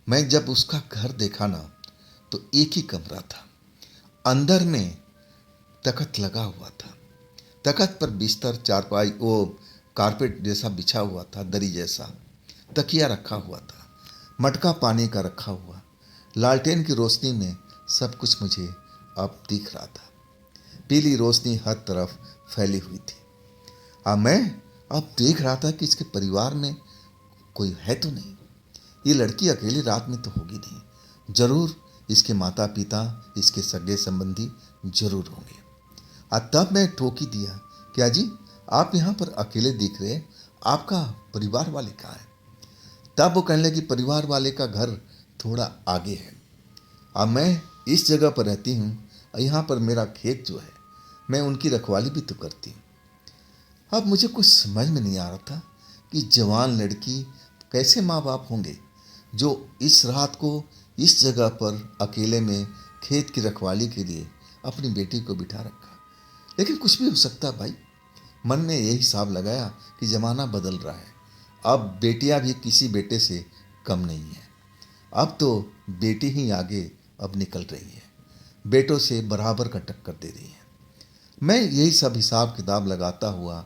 मैं जब उसका घर देखा ना तो एक ही कमरा था, अंदर में तख्त लगा हुआ था, तख्त पर बिस्तर चारपाई वो कारपेट जैसा बिछा हुआ था, दरी जैसा, तकिया रखा हुआ था, मटका पानी का रखा हुआ, लालटेन की रोशनी में सब कुछ मुझे अब दिख रहा था। पीली रोशनी हर तरफ फैली हुई थी। मैं अब देख रहा था कि इसके परिवार में कोई है तो नहीं, ये लड़की अकेली रात में तो होगी नहीं, जरूर इसके माता पिता, इसके सगे संबंधी जरूर होंगे। तब मैं टोकी दिया, क्या जी आप यहाँ पर अकेले दिख रहे, आपका परिवार वाले कहाँ है? तब वो कहने लगी परिवार वाले का घर थोड़ा आगे है, अब मैं इस जगह पर रहती हूँ, यहाँ पर मेरा खेत जो है मैं उनकी रखवाली भी तो करती हूँ। अब मुझे कुछ समझ में नहीं आ रहा था कि जवान लड़की कैसे माँ बाप होंगे जो इस रात को इस जगह पर अकेले में खेत की रखवाली के लिए अपनी बेटी को बिठा रखा। लेकिन कुछ भी हो सकता भाई, मन में यही हिसाब लगाया कि ज़माना बदल रहा है, अब बेटियां भी किसी बेटे से कम नहीं है, अब तो बेटी ही आगे अब निकल रही है, बेटों से बराबर का टक्कर दे रही है। मैं यही सब हिसाब किताब लगाता हुआ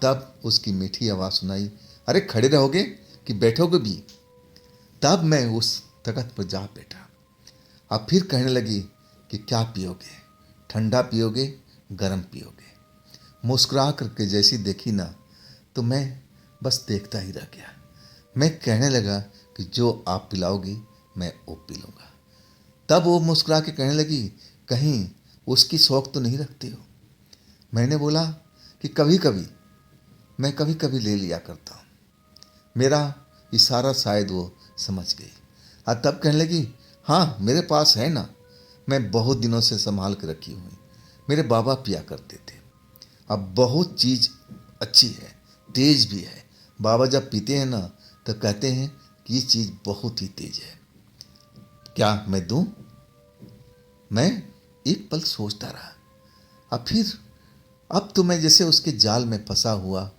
तब उसकी मीठी आवाज़ सुनाई, अरे खड़े रहोगे कि बैठोगे भी? तब मैं उस तख्त पर जा बैठा। अब फिर कहने लगी कि क्या पियोगे, ठंडा पियोगे, गरम पियोगे? मुस्कुरा करके जैसी देखी ना तो मैं बस देखता ही रह गया। मैं कहने लगा कि जो आप पिलाओगी मैं वो पी लूँगा। तब वो मुस्कुरा के कहने लगी कहीं उसकी शौक तो नहीं रखते हो? मैंने बोला कि कभी कभी ले लिया करता हूँ। मेरा इशारा शायद वो समझ गई। तब कहने लगी हाँ मेरे पास है ना, मैं बहुत दिनों से संभाल के रखी हुई, मेरे बाबा पिया करते थे। अब बहुत चीज़ अच्छी है, तेज भी है, बाबा जब पीते हैं ना तो कहते हैं कि ये चीज़ बहुत ही तेज है, क्या मैं दूँ? मैं एक पल सोचता रहा। अब तो मैं जैसे उसके जाल में फंसा हुआ,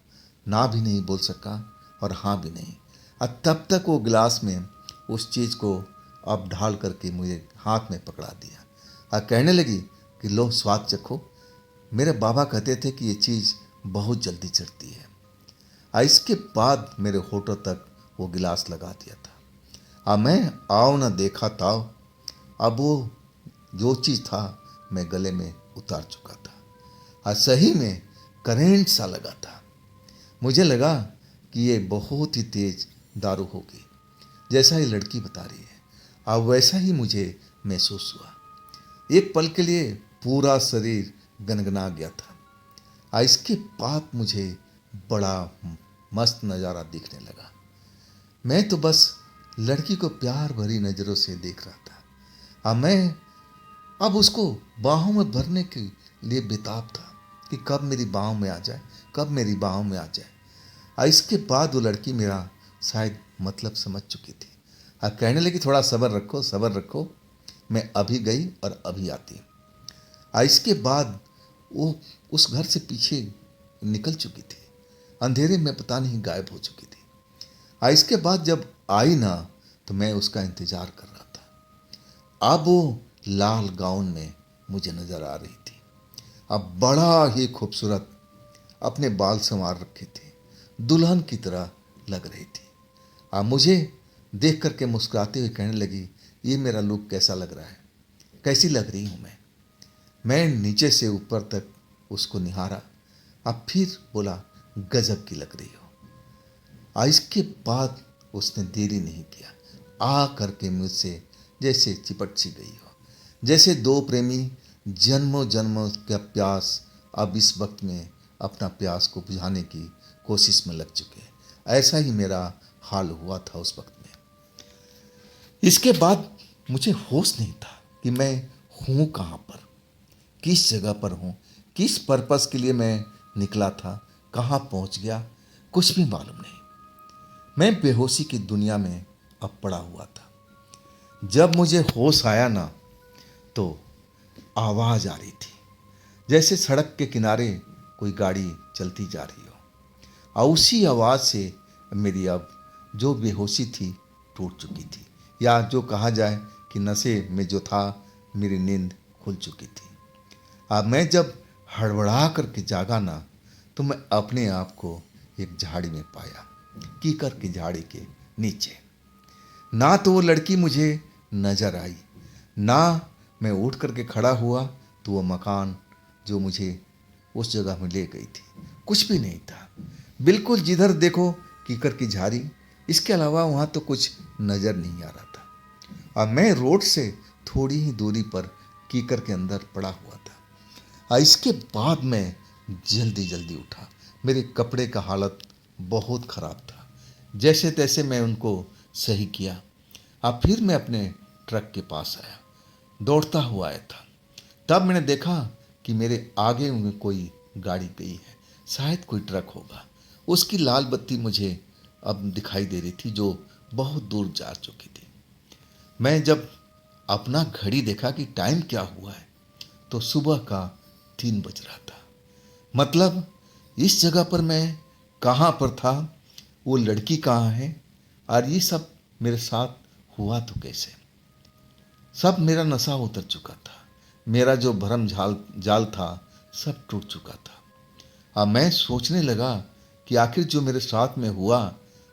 ना भी नहीं बोल सका और हाँ भी नहीं। तब तक वो गिलास में उस चीज़ को अब ढाल करके मुझे हाथ में पकड़ा दिया और कहने लगी कि लो स्वाद चखो, मेरे बाबा कहते थे कि ये चीज़ बहुत जल्दी चढ़ती है। इसके बाद मेरे होठों तक वो गिलास लगा दिया था। मैं आओ ना देखा ताओ, अब वो जो चीज़ था मैं गले में उतार चुका था और सही में करेंट सा लगा था। मुझे लगा कि ये बहुत ही तेज दारू होगी, जैसा ये लड़की बता रही है, अब वैसा ही मुझे महसूस हुआ। एक पल के लिए पूरा शरीर गनगना गया था। इसके बाद मुझे बड़ा मस्त नज़ारा दिखने लगा। मैं तो बस लड़की को प्यार भरी नज़रों से देख रहा था। मैं अब उसको बाहों में भरने के लिए बेताब था कि कब मेरी बाहों में आ जाए, कब मेरी बाहों में आ जाए। इसके बाद वो लड़की मेरा शायद मतलब समझ चुकी थी। कहने लगी थोड़ा सब्र रखो, सब्र रखो, मैं अभी गई और अभी आती। इसके बाद वो उस घर से पीछे निकल चुकी थी, अंधेरे में पता नहीं गायब हो चुकी थी। इसके बाद जब आई ना तो मैं उसका इंतज़ार कर रहा था। अब वो लाल गाउन में मुझे नज़र आ रही थी, अब बड़ा ही खूबसूरत, अपने बाल संवार रखे थे, दुल्हन की तरह लग रही थी। मुझे देख करके मुस्कुराते हुए कहने लगी ये मेरा लुक कैसा लग रहा है, कैसी लग रही हूँ मैं नीचे से ऊपर तक उसको निहारा। अब फिर बोला गजब की लग रही हो। इसके बाद उसने देरी नहीं किया, आ करके मुझसे जैसे चिपट सी गई हो, जैसे दो प्रेमी जन्मों जन्मों का प्यास अब इस वक्त में अपना प्यास को बुझाने की कोशिश में लग चुके हैं। ऐसा ही मेरा हाल हुआ था उस वक्त में। इसके बाद मुझे होश नहीं था कि मैं हूँ कहाँ पर, किस जगह पर हूँ, किस पर्पस के लिए मैं निकला था, कहाँ पहुँच गया, कुछ भी मालूम नहीं। मैं बेहोशी की दुनिया में अब पड़ा हुआ था। जब मुझे होश आया ना, तो आवाज़ आ रही थी, जैसे सड़क के किनारे कोई गाड़ी चलती जा रही हो। और उसी आवाज़ से मेरी अब जो बेहोशी थी टूट चुकी थी, या जो कहा जाए कि नशे में जो था, मेरी नींद खुल चुकी थी। अब मैं जब हड़बड़ा करके जागा ना, तो मैं अपने आप को एक झाड़ी में पाया, कीकर की झाड़ी के नीचे। ना तो वो लड़की मुझे नजर आई, ना मैं उठ करके खड़ा हुआ तो वो मकान जो मुझे उस जगह में ले गई थी, कुछ भी नहीं था। बिल्कुल जिधर देखो कीकर की झाड़ी, इसके अलावा वहाँ तो कुछ नज़र नहीं आ रहा था। अब मैं रोड से थोड़ी ही दूरी पर कीकर के अंदर पड़ा हुआ था। इसके बाद मैं जल्दी जल्दी उठा। मेरे कपड़े का हालत बहुत ख़राब था। जैसे तैसे मैं उनको सही किया। अब फिर मैं अपने ट्रक के पास आया, दौड़ता हुआ आया था। तब मैंने देखा कि मेरे आगे में कोई गाड़ी गई है, शायद कोई ट्रक होगा। उसकी लाल बत्ती मुझे अब दिखाई दे रही थी, जो बहुत दूर जा चुकी थी। मैं जब अपना घड़ी देखा कि टाइम क्या हुआ है, तो सुबह का 3 बज रहा था। मतलब इस जगह पर मैं कहाँ पर था, वो लड़की कहाँ है, और ये सब मेरे साथ हुआ तो कैसे। सब मेरा नशा उतर चुका था, मेरा जो भरम जाल था सब टूट चुका था। अब मैं सोचने लगा कि आखिर जो मेरे साथ में हुआ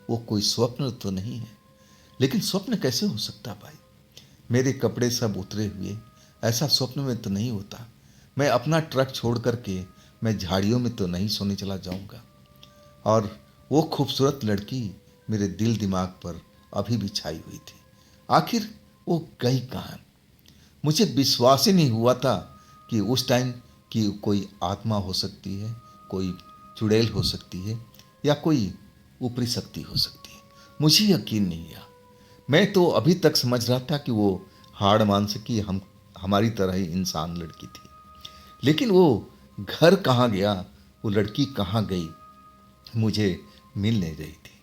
वो कोई स्वप्न तो नहीं है। लेकिन स्वप्न कैसे हो सकता भाई, मेरे कपड़े सब उतरे हुए, ऐसा स्वप्न में तो नहीं होता। मैं अपना ट्रक छोड़ करके मैं झाड़ियों में तो नहीं सोने चला जाऊंगा। और वो खूबसूरत लड़की मेरे दिल दिमाग पर अभी भी छाई हुई थी। आखिर वो गई कहाँ। मुझे विश्वास ही नहीं हुआ था कि उस टाइम कि कोई आत्मा हो सकती है, कोई चुड़ैल हो सकती है, या कोई ऊपरी शक्ति हो सकती है। मुझे यकीन नहीं आया। मैं तो अभी तक समझ रहा था कि वो हाड़ मांस की हमारी तरह ही इंसान लड़की थी। लेकिन वो घर कहाँ गया, वो लड़की कहाँ गई, मुझे मिल नहीं रही थी।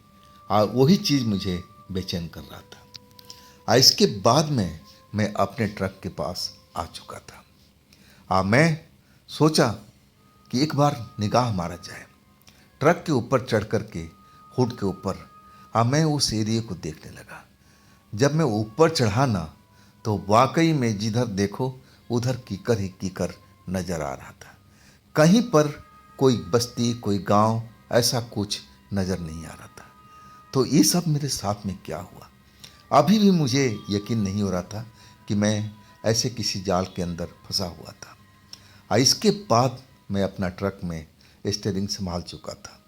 वही चीज़ मुझे बेचैन कर रहा था। इसके बाद में मैं अपने ट्रक के पास आ चुका था। मैं सोचा कि एक बार निगाह मारा जाए। ट्रक के ऊपर चढ़ कर के हुड के ऊपर मैं उस एरिया को देखने लगा। जब मैं ऊपर चढ़ा ना, तो वाकई में जिधर देखो उधर कीकर ही कीकर नजर आ रहा था। कहीं पर कोई बस्ती, कोई गांव, ऐसा कुछ नजर नहीं आ रहा था। तो ये सब मेरे साथ में क्या हुआ, अभी भी मुझे यकीन नहीं हो रहा था कि मैं ऐसे किसी जाल के अंदर फंसा हुआ था। इसके बाद मैं अपना ट्रक में स्टीयरिंग संभाल चुका था,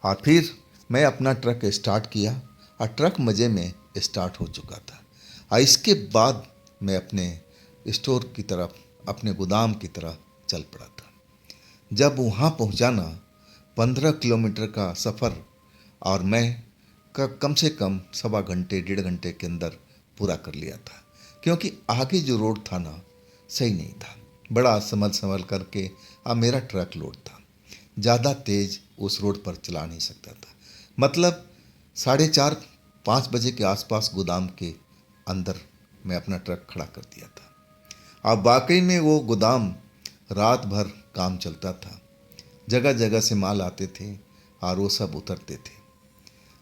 और फिर मैं अपना ट्रक स्टार्ट किया, और ट्रक मज़े में स्टार्ट हो चुका था। इसके बाद मैं अपने स्टोर की तरफ, अपने गोदाम की तरफ चल पड़ा था। जब वहाँ पहुँचा ना, 15 किलोमीटर का सफ़र, और मैं कम से कम 1.25 घंटे 1.5 घंटे के अंदर पूरा कर लिया था। क्योंकि आगे जो रोड था ना, सही नहीं था, बड़ा संभल संभल करके मेरा ट्रक लोड था। ज़्यादा तेज़ उस रोड पर चला नहीं सकता था। मतलब 4:30-5 बजे के आसपास गोदाम के अंदर मैं अपना ट्रक खड़ा कर दिया था। अब वाकई में वो गोदाम रात भर काम चलता था। जगह जगह से माल आते थे और वो सब उतरते थे।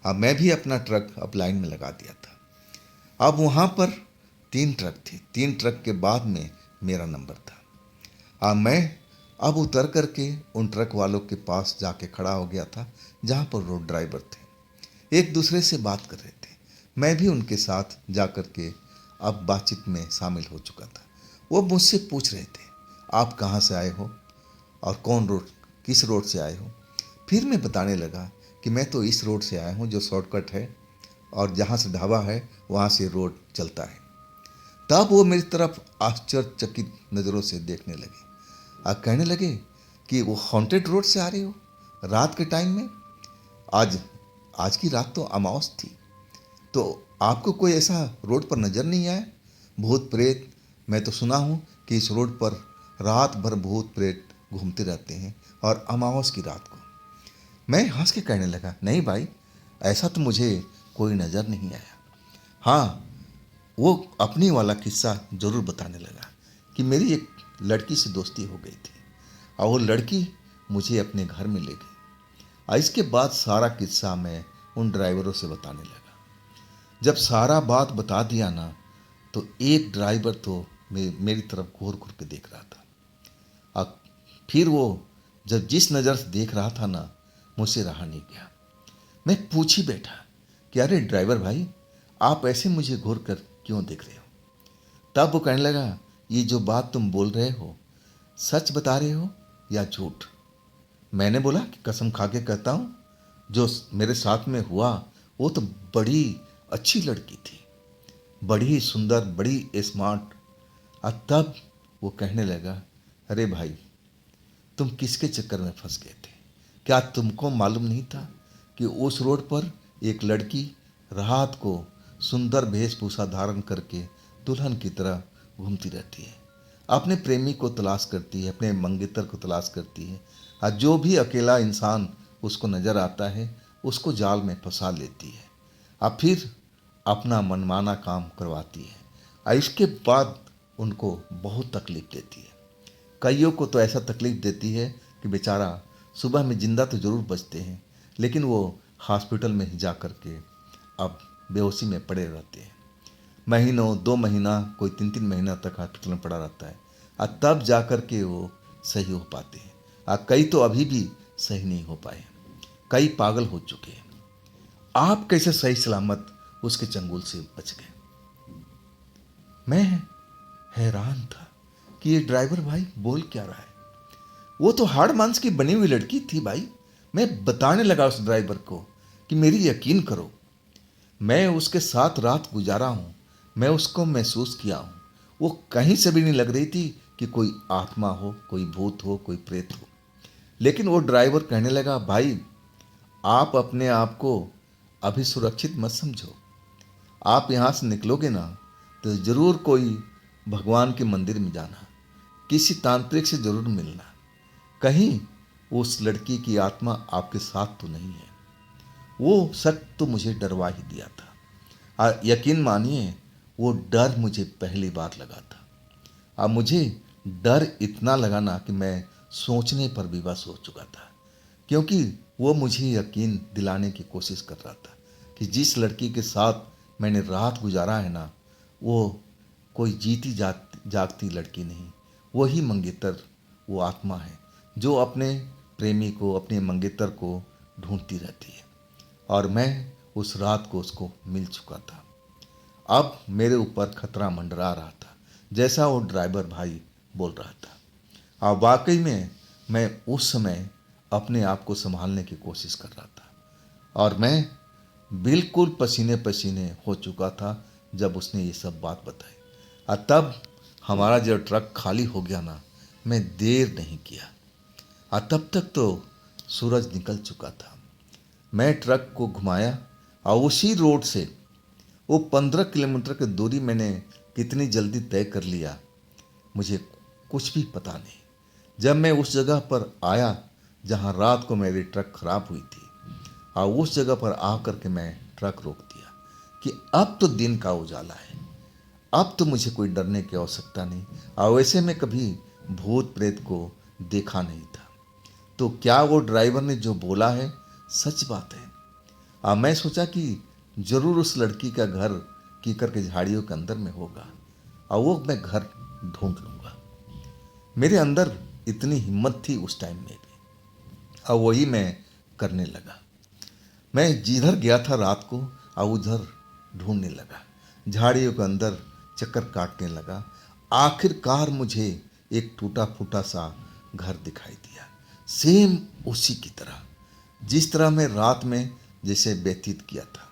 अब मैं भी अपना ट्रक अब लाइन में लगा दिया था। अब वहाँ पर 3 ट्रक थे, 3 ट्रक के बाद में मेरा नंबर था। अब मैं अब उतर करके उन ट्रक वालों के पास जाके खड़ा हो गया था, जहाँ पर रोड ड्राइवर थे, एक दूसरे से बात कर रहे थे। मैं भी उनके साथ जा कर के अब बातचीत में शामिल हो चुका था। वो मुझसे पूछ रहे थे, आप कहाँ से आए हो और कौन रोड, किस रोड से आए हो। फिर मैं बताने लगा कि मैं तो इस रोड से आया हूँ जो शॉर्टकट है, और जहाँ से ढाबा है वहाँ से रोड चलता है। तब वो मेरी तरफ आश्चर्यचकित नज़रों से देखने लगे और कहने लगे कि वो हॉन्टेड रोड से आ रहे हो रात के टाइम में। आज आज की रात तो अमावस थी, तो आपको कोई ऐसा रोड पर नज़र नहीं आया। भूत प्रेत, मैं तो सुना हूँ कि इस रोड पर रात भर भूत प्रेत घूमते रहते हैं और अमावस की रात को। मैं हंस के कहने लगा, नहीं भाई, ऐसा तो मुझे कोई नज़र नहीं आया। हाँ, वो अपनी वाला किस्सा ज़रूर बताने लगा कि मेरी एक लड़की से दोस्ती हो गई थी और वो लड़की मुझे अपने घर में ले गई। और इसके बाद सारा किस्सा मैं उन ड्राइवरों से बताने लगा। जब सारा बात बता दिया ना, तो एक ड्राइवर तो मेरी तरफ घूर घूर के देख रहा था। और फिर वो जब जिस नज़र से देख रहा था ना, मुझसे रहा नहीं गया। मैं पूछ ही बैठा कि अरे ड्राइवर भाई, आप ऐसे मुझे घूर कर क्यों देख रहे हो? तब वो कहने लगा, ये जो बात तुम बोल रहे हो, सच बता रहे हो या झूठ? मैंने बोला कि कसम खा के कहता हूँ, जो मेरे साथ में हुआ वो तो बड़ी अच्छी लड़की थी, बड़ी सुंदर, बड़ी स्मार्ट। और तब वो कहने लगा, अरे भाई, तुम किसके चक्कर में फंस गए थे? क्या तुमको मालूम नहीं था कि उस रोड पर एक लड़की रात को सुंदर वेशभूषा धारण करके दुल्हन की तरह घूमती रहती है, अपने प्रेमी को तलाश करती है, अपने मंगेतर को तलाश करती है, और जो भी अकेला इंसान उसको नज़र आता है उसको जाल में फंसा लेती है और फिर अपना मनमाना काम करवाती है। और इसके बाद उनको बहुत तकलीफ देती है। कईयों को तो ऐसा तकलीफ देती है कि बेचारा सुबह में जिंदा तो ज़रूर बचते हैं, लेकिन वो हॉस्पिटल में ही जा कर के अब बेहोशी में पड़े रहते हैं। महीनों, 2 महीना, कोई 3-3 महीना तक हॉस्पिटल में पड़ा रहता है और तब जा कर के वो सही हो पाते हैं। और कई तो अभी भी सही नहीं हो पाए, कई पागल हो चुके हैं। आप कैसे सही सलामत उसके चंगुल से बच गए? मैं हैरान था कि ये ड्राइवर भाई बोल क्या रहा है। वो तो हाड़ मांस की बनी हुई लड़की थी भाई। मैं बताने लगा उस ड्राइवर को कि मेरी यकीन करो, मैं उसके साथ रात गुजारा हूँ, मैं उसको महसूस किया हूँ। वो कहीं से भी नहीं लग रही थी कि कोई आत्मा हो, कोई भूत हो, कोई प्रेत हो। लेकिन वो ड्राइवर कहने लगा, भाई आप अपने आप को अभी सुरक्षित मत समझो। आप यहाँ से निकलोगे ना, तो ज़रूर कोई भगवान के मंदिर में जाना, किसी तांत्रिक से ज़रूर मिलना, कहीं उस लड़की की आत्मा आपके साथ तो नहीं है। वो सच तो मुझे डरवा ही दिया था। और यकीन मानिए, वो डर मुझे पहली बार लगा था। और मुझे डर इतना लगा ना कि मैं सोचने पर भी बस हो चुका था, क्योंकि वो मुझे यकीन दिलाने की कोशिश कर रहा था कि जिस लड़की के साथ मैंने रात गुजारा है ना, वो कोई जीती जागती लड़की नहीं, वही मंगेतर, वो आत्मा है जो अपने प्रेमी को, अपने मंगेतर को ढूंढती रहती है। और मैं उस रात को उसको मिल चुका था। अब मेरे ऊपर खतरा मंडरा रहा था, जैसा वो ड्राइवर भाई बोल रहा था। और वाकई में मैं उस समय अपने आप को संभालने की कोशिश कर रहा था और मैं बिल्कुल पसीने पसीने हो चुका था जब उसने ये सब बात बताई। और तब हमारा जब ट्रक खाली हो गया ना, मैं देर नहीं किया और तब तक तो सूरज निकल चुका था। मैं ट्रक को घुमाया और उसी रोड से वो 15 किलोमीटर की दूरी मैंने कितनी जल्दी तय कर लिया, मुझे कुछ भी पता नहीं। जब मैं उस जगह पर आया जहाँ रात को मेरी ट्रक खराब हुई थी, और उस जगह पर आकर के मैं ट्रक रोक दिया कि अब तो दिन का उजाला है, अब तो मुझे कोई डरने की आवश्यकता नहीं। और वैसे में कभी भूत प्रेत को देखा नहीं था, तो क्या वो ड्राइवर ने जो बोला है सच बात है? मैं सोचा कि जरूर उस लड़की का घर कीकर के झाड़ियों के अंदर में होगा और वो मैं घर ढूंढ लूँगा। मेरे अंदर इतनी हिम्मत थी उस टाइम में भी, और वही मैं करने लगा। मैं जिधर गया था रात को और उधर ढूंढने लगा, झाड़ियों के अंदर चक्कर काटने लगा। आखिरकार मुझे एक टूटा फूटा सा घर दिखाई दिया, सेम उसी की तरह जिस तरह मैं रात में जैसे व्यतीत किया था।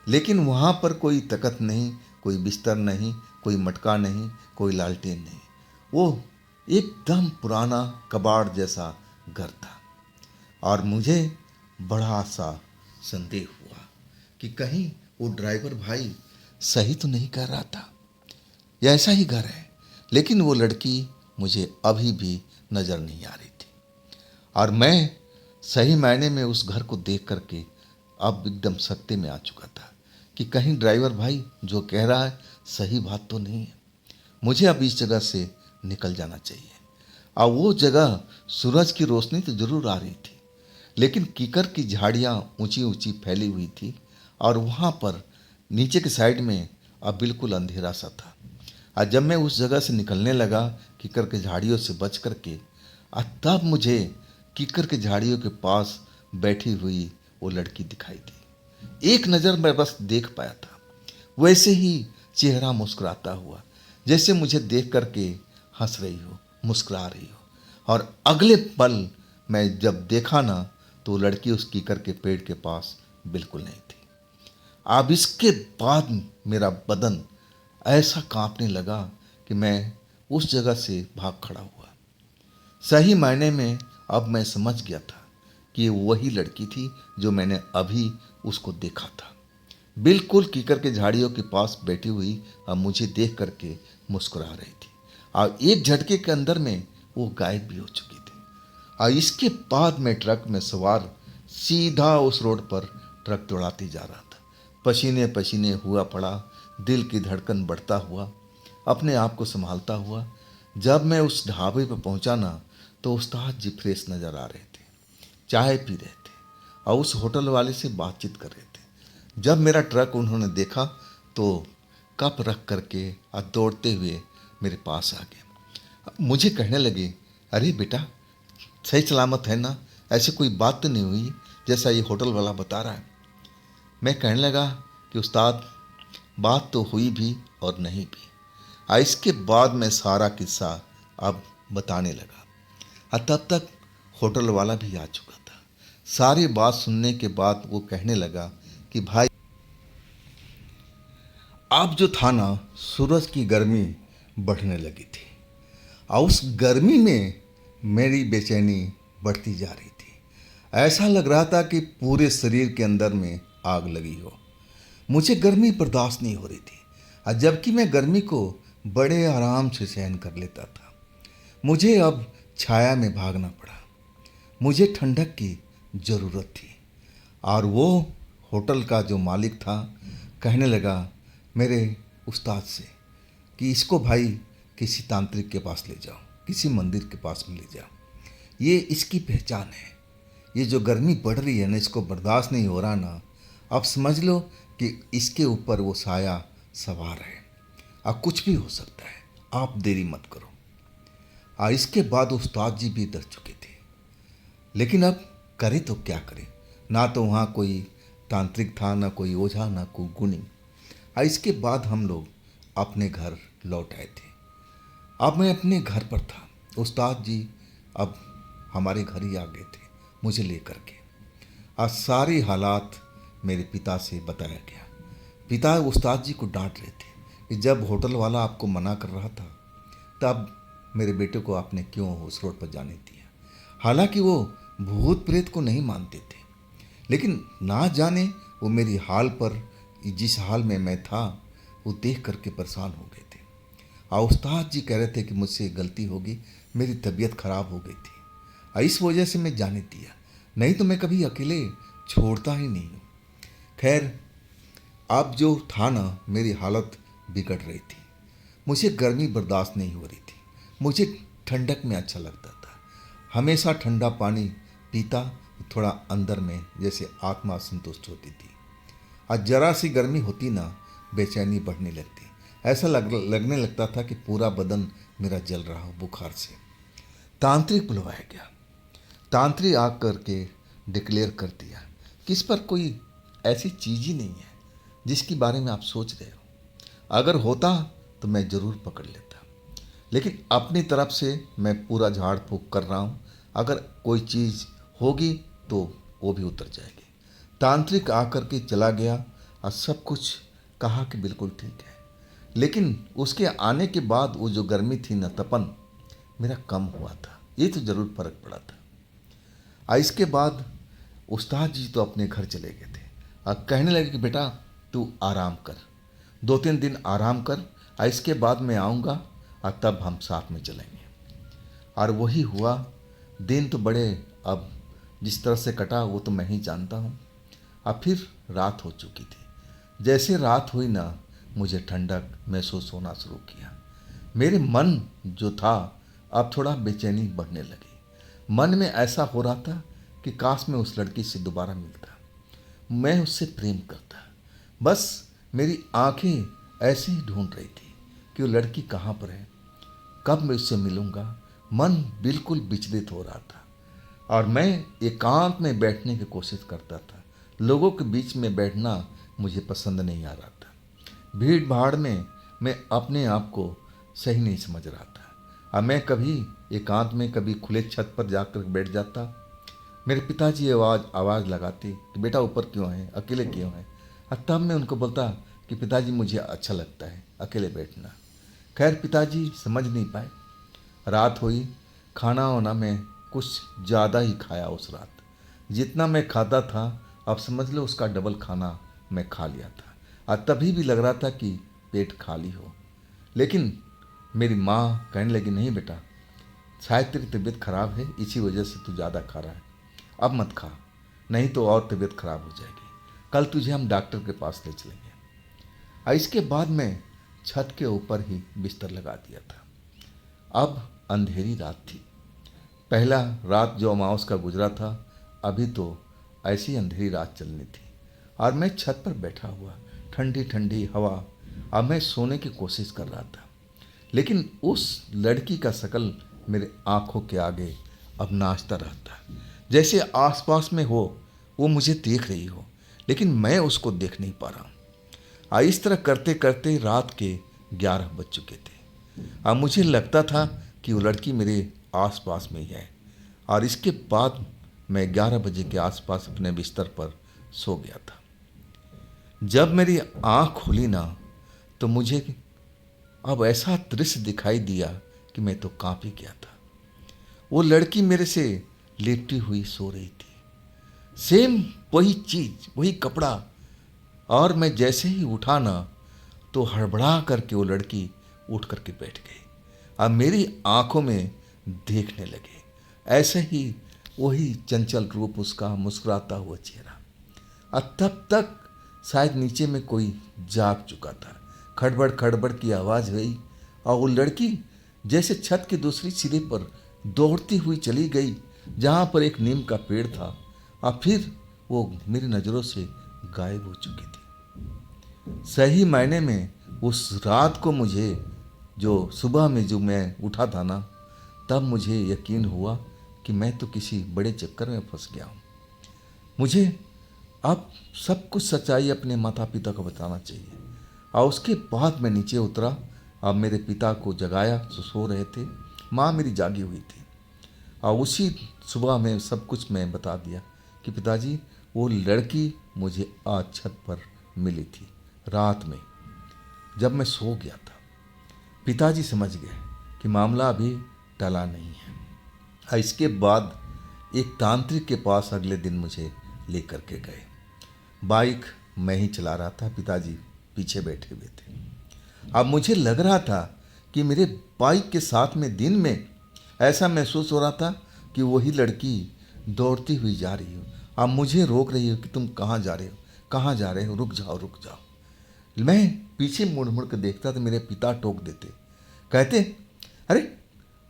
लेकिन वहाँ पर कोई तकत नहीं, कोई बिस्तर नहीं, कोई मटका नहीं, कोई लालटेन नहीं। वो एकदम पुराना कबाड़ जैसा घर था। और मुझे बड़ा सा संदेह हुआ कि कहीं वो ड्राइवर भाई सही तो नहीं कर रहा था। यह ऐसा ही घर है, लेकिन वो लड़की मुझे अभी भी नज़र नहीं आ रही थी। और मैं सही मायने में उस घर को देख करके अब एकदम सत्ते में आ चुका था कि कहीं ड्राइवर भाई जो कह रहा है सही बात तो नहीं है। मुझे अब इस जगह से निकल जाना चाहिए। और वो जगह सूरज की रोशनी तो जरूर आ रही थी, लेकिन कीकर की झाड़ियाँ ऊंची ऊंची फैली हुई थी और वहाँ पर नीचे के साइड में अब बिल्कुल अंधेरा सा था। और जब मैं उस जगह से निकलने लगा कीकर के झाड़ियों से बच करके, और तब मुझे कीकर के झाड़ियों के पास बैठी हुई वो लड़की दिखाई दी। एक नज़र मैं बस देख पाया था, वैसे ही चेहरा मुस्कुराता हुआ, जैसे मुझे देख करके हंस रही हो, मुस्कुरा रही हो। और अगले पल मैं जब देखा ना, तो वो लड़की उस कीकर के पेड़ के पास बिल्कुल नहीं थी। अब इसके बाद मेरा बदन ऐसा कांपने लगा कि मैं उस जगह से भाग खड़ा हुआ। सही मायने में अब मैं समझ गया था कि ये वही लड़की थी जो मैंने अभी उसको देखा था, बिल्कुल कीकर के झाड़ियों के पास बैठी हुई और मुझे देख करके मुस्कुरा रही थी। और एक झटके के अंदर में वो गायब भी हो चुकी थी। और इसके बाद मैं ट्रक में सवार सीधा उस रोड पर ट्रक दौड़ाती जा रहा था, पसीने पसीने हुआ पड़ा, दिल की धड़कन बढ़ता हुआ, अपने आप को संभालता हुआ। जब मैं उस ढाबे पर पहुंचा ना, तो उस्ताद जी फ्रेश नज़र आ रहे थे, चाय पी रहे थे और उस होटल वाले से बातचीत कर रहे थे। जब मेरा ट्रक उन्होंने देखा तो कप रख करके और दौड़ते हुए मेरे पास आ गए। मुझे कहने लगे, अरे बेटा सही सलामत है ना, ऐसी कोई बात तो नहीं हुई जैसा ये होटल वाला बता रहा है। मैं कहने लगा कि उस्ताद बात तो हुई भी और नहीं भी। और इसके बाद मैं सारा किस्सा अब बताने लगा। और तब तक होटल वाला भी आ चुका था। सारी बात सुनने के बाद वो कहने लगा कि भाई अब जो था ना, सूरज की गर्मी बढ़ने लगी थी और उस गर्मी में मेरी बेचैनी बढ़ती जा रही थी। ऐसा लग रहा था कि पूरे शरीर के अंदर में आग लगी हो। मुझे गर्मी बर्दाश्त नहीं हो रही थी, और जबकि मैं गर्मी को बड़े आराम से सहन कर लेता था। मुझे अब छाया में भागना पड़ा। मुझे ठंडक की ज़रूरत थी। और वो होटल का जो मालिक था कहने लगा मेरे उस्ताद से कि इसको भाई किसी तांत्रिक के पास ले जाओ, किसी मंदिर के पास में ले जाओ, ये इसकी पहचान है। ये जो गर्मी बढ़ रही है ना, इसको बर्दाश्त नहीं हो रहा ना, अब समझ लो कि इसके ऊपर वो साया सवार है। अब कुछ भी हो सकता है, आप देरी मत करो। और इसके बाद उस्ताद जी भी डर चुके थे, लेकिन अब करे तो क्या करें। ना तो वहाँ कोई तांत्रिक था, ना कोई ओझा, ना कोई गुणी। और इसके बाद हम लोग अपने घर लौट आए थे। अब मैं अपने घर पर था। उस्ताद जी अब हमारे घर ही आ गए थे मुझे लेकर के। आज सारी हालात मेरे पिता से बताया गया। पिता उस्ताद जी को डांट रहे थे कि जब होटल वाला आपको मना कर रहा था, तब मेरे बेटे को आपने क्यों उस रोड पर जाने दिया। हालांकि वो भूत प्रेत को नहीं मानते थे, लेकिन ना जाने वो मेरी हाल पर, जिस हाल में मैं था, वो देख करके परेशान हो गए थे। और उस्ताद जी कह रहे थे कि मुझसे गलती होगी, मेरी तबीयत खराब हो गई थी और इस वजह से मैं जाने दिया, नहीं तो मैं कभी अकेले छोड़ता ही नहीं हूँ। खैर अब जो था ना, मेरी हालत बिगड़ रही थी। मुझे गर्मी बर्दाश्त नहीं हो रही थी। मुझे ठंडक में अच्छा लगता था। हमेशा ठंडा पानी पीता, थोड़ा अंदर में जैसे आत्मा संतुष्ट होती थी। आज जरा सी गर्मी होती ना, बेचैनी बढ़ने लगती। ऐसा लगने लगता था कि पूरा बदन मेरा जल रहा हो बुखार से। तांत्रिक बुलवाया गया। तांत्रिक आकर के डिक्लेयर कर दिया कि इस पर कोई ऐसी चीज़ ही नहीं है जिसके बारे में आप सोच रहे हो। अगर होता तो मैं ज़रूर पकड़ लेता, लेकिन अपनी तरफ से मैं पूरा झाड़ फूँक कर रहा हूँ। अगर कोई चीज़ होगी तो वो भी उतर जाएगी। तांत्रिक आकर के चला गया और सब कुछ कहा कि बिल्कुल ठीक है, लेकिन उसके आने के बाद वो जो गर्मी थी न, तपन मेरा कम हुआ था। ये तो ज़रूर फर्क पड़ा था। और इसके बाद उस्ताद जी तो अपने घर चले गए थे और कहने लगे कि बेटा तू आराम कर, 2-3 दिन आराम कर, और इसके बाद मैं आऊँगा और तब हम साथ में चलेंगे। और वही हुआ। दिन तो बड़े अब जिस तरह से कटा वो तो मैं ही जानता हूँ। अब फिर रात हो चुकी थी। जैसे रात हुई ना, मुझे ठंडक महसूस होना शुरू किया। मेरे मन जो था अब थोड़ा बेचैनी बढ़ने लगी। मन में ऐसा हो रहा था कि काश मैं उस लड़की से दोबारा मिलता, मैं उससे प्रेम करता। बस मेरी आंखें ऐसे ही ढूंढ रही थी कि वो लड़की कहाँ पर है, कब मैं उससे मिलूँगा। मन बिल्कुल विचलित हो रहा था और मैं एकांत में बैठने की कोशिश करता था। लोगों के बीच में बैठना मुझे पसंद नहीं आ रहा था। भीड़ भाड़ में मैं अपने आप को सही नहीं समझ रहा था। अब मैं कभी एकांत में, कभी खुले छत पर जाकर बैठ जाता। मेरे पिताजी आवाज़ लगाते कि बेटा ऊपर क्यों है, अकेले क्यों है। और तब मैं उनको बोलता कि पिताजी मुझे अच्छा लगता है अकेले बैठना। खैर पिताजी समझ नहीं पाए। रात हुई। खाना वाना मैं कुछ ज़्यादा ही खाया उस रात। जितना मैं खाता था अब समझ लो उसका डबल खाना मैं खा लिया था। और तभी भी लग रहा था कि पेट खाली हो। लेकिन मेरी माँ कहने लगी नहीं बेटा, शायद तेरी तबीयत खराब है, इसी वजह से तू ज़्यादा खा रहा है, अब मत खा, नहीं तो और तबीयत खराब हो जाएगी, कल तुझे हम डॉक्टर के पास ले चलेंगे। और इसके बाद मैं छत के ऊपर ही बिस्तर लगा दिया था। अब अंधेरी रात थी। पहला रात जो अमावस का गुजरा था, अभी तो ऐसी अंधेरी रात चलनी थी। और मैं छत पर बैठा हुआ, ठंडी ठंडी हवा। अब मैं सोने की कोशिश कर रहा था, लेकिन उस लड़की का शकल मेरे आंखों के आगे अब नाचता रहता, जैसे आसपास में हो, वो मुझे देख रही हो, लेकिन मैं उसको देख नहीं पा रहा हूँ। इस तरह करते करते रात के 11 बज चुके थे। अब मुझे लगता था कि वो लड़की मेरे आसपास में ही है। और इसके बाद मैं 11 बजे के आसपास अपने बिस्तर पर सो गया था। जब मेरी आँख खुली ना, तो मुझे अब ऐसा दृश्य दिखाई दिया कि मैं तो कांप ही गया था। वो लड़की मेरे से लेटी हुई सो रही थी, सेम वही चीज, वही कपड़ा। और मैं जैसे ही उठा ना, तो हड़बड़ा करके वो लड़की उठ करके बैठ गई। अब मेरी आंखों में देखने लगे, ऐसे ही वही चंचल रूप उसका, मुस्कुराता हुआ चेहरा। और तब तक शायद नीचे में कोई जाग चुका था। खड़बड़ खड़बड़ की आवाज़ हुई और वो लड़की जैसे छत की दूसरी सिरे पर दौड़ती हुई चली गई, जहाँ पर एक नीम का पेड़ था। और फिर वो मेरी नज़रों से गायब हो चुकी थी। सही मायने में उस रात को मुझे, जो सुबह में जो मैं उठा था ना, तब मुझे यकीन हुआ कि मैं तो किसी बड़े चक्कर में फंस गया हूँ। मुझे अब सब कुछ सच्चाई अपने माता पिता को बताना चाहिए। और उसके बाद मैं नीचे उतरा। अब मेरे पिता को जगाया, जो सो रहे थे। माँ मेरी जागी हुई थी। और उसी सुबह में सब कुछ मैं बता दिया कि पिताजी, वो लड़की मुझे आज छत पर मिली थी रात में, जब मैं सो गया था। पिताजी समझ गए कि मामला अभी टला नहीं है। और इसके बाद एक तांत्रिक के पास अगले दिन मुझे लेकर के गए। बाइक मैं ही चला रहा था, पिताजी पीछे बैठे हुए थे। अब मुझे लग रहा था कि मेरे बाइक के साथ में दिन में ऐसा महसूस हो रहा था कि वही लड़की दौड़ती हुई जा रही हो। अब मुझे रोक रही हो कि तुम कहाँ जा रहे हो, कहाँ जा रहे हो, रुक जाओ रुक जाओ। मैं पीछे मुड़ मुड़ कर देखता तो मेरे पिता टोक देते, कहते अरे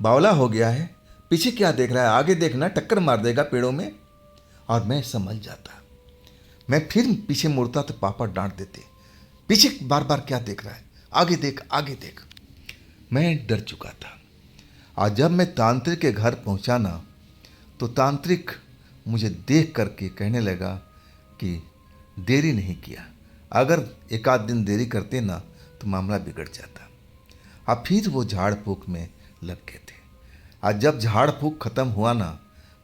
बावला हो गया है, पीछे क्या देख रहा है, आगे देखना, टक्कर मार देगा पेड़ों में। और मैं समझ जाता। मैं फिर पीछे मुड़ता तो पापा डांट देते, पीछे बार बार क्या देख रहा है, आगे देख आगे देख। मैं डर चुका था। आज जब मैं तांत्रिक के घर पहुंचा ना, तो तांत्रिक मुझे देख करके कहने लगा कि देरी नहीं किया, अगर एक आध दिन देरी करते ना तो मामला बिगड़ जाता। अब फिर वो झाड़ फूक में लग गए थे। आज जब झाड़ फूक खत्म हुआ ना,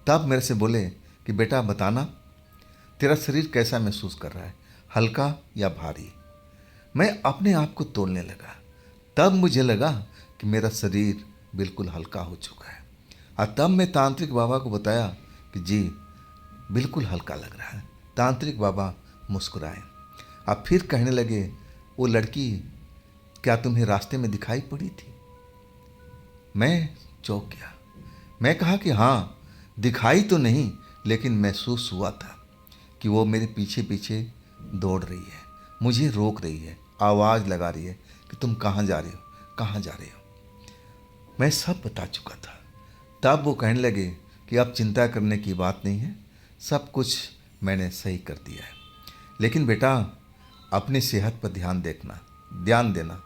तब मेरे से बोले कि बेटा बताना, तेरा शरीर कैसा महसूस कर रहा है, हल्का या भारी। मैं अपने आप को तोलने लगा। तब मुझे लगा कि मेरा शरीर बिल्कुल हल्का हो चुका है। और तब मैं तांत्रिक बाबा को बताया कि जी बिल्कुल हल्का लग रहा है। तांत्रिक बाबा मुस्कुराए। अब फिर कहने लगे, वो लड़की क्या तुम्हें रास्ते में दिखाई पड़ी थी? मैं चौंक गया। मैं कहा कि हाँ, दिखाई तो नहीं, लेकिन महसूस हुआ था कि वो मेरे पीछे पीछे दौड़ रही है, मुझे रोक रही है, आवाज़ लगा रही है कि तुम कहाँ जा रहे हो, कहाँ जा रहे हो। मैं सब बता चुका था। तब वो कहने लगे कि अब चिंता करने की बात नहीं है, सब कुछ मैंने सही कर दिया है, लेकिन बेटा अपनी सेहत पर ध्यान देना।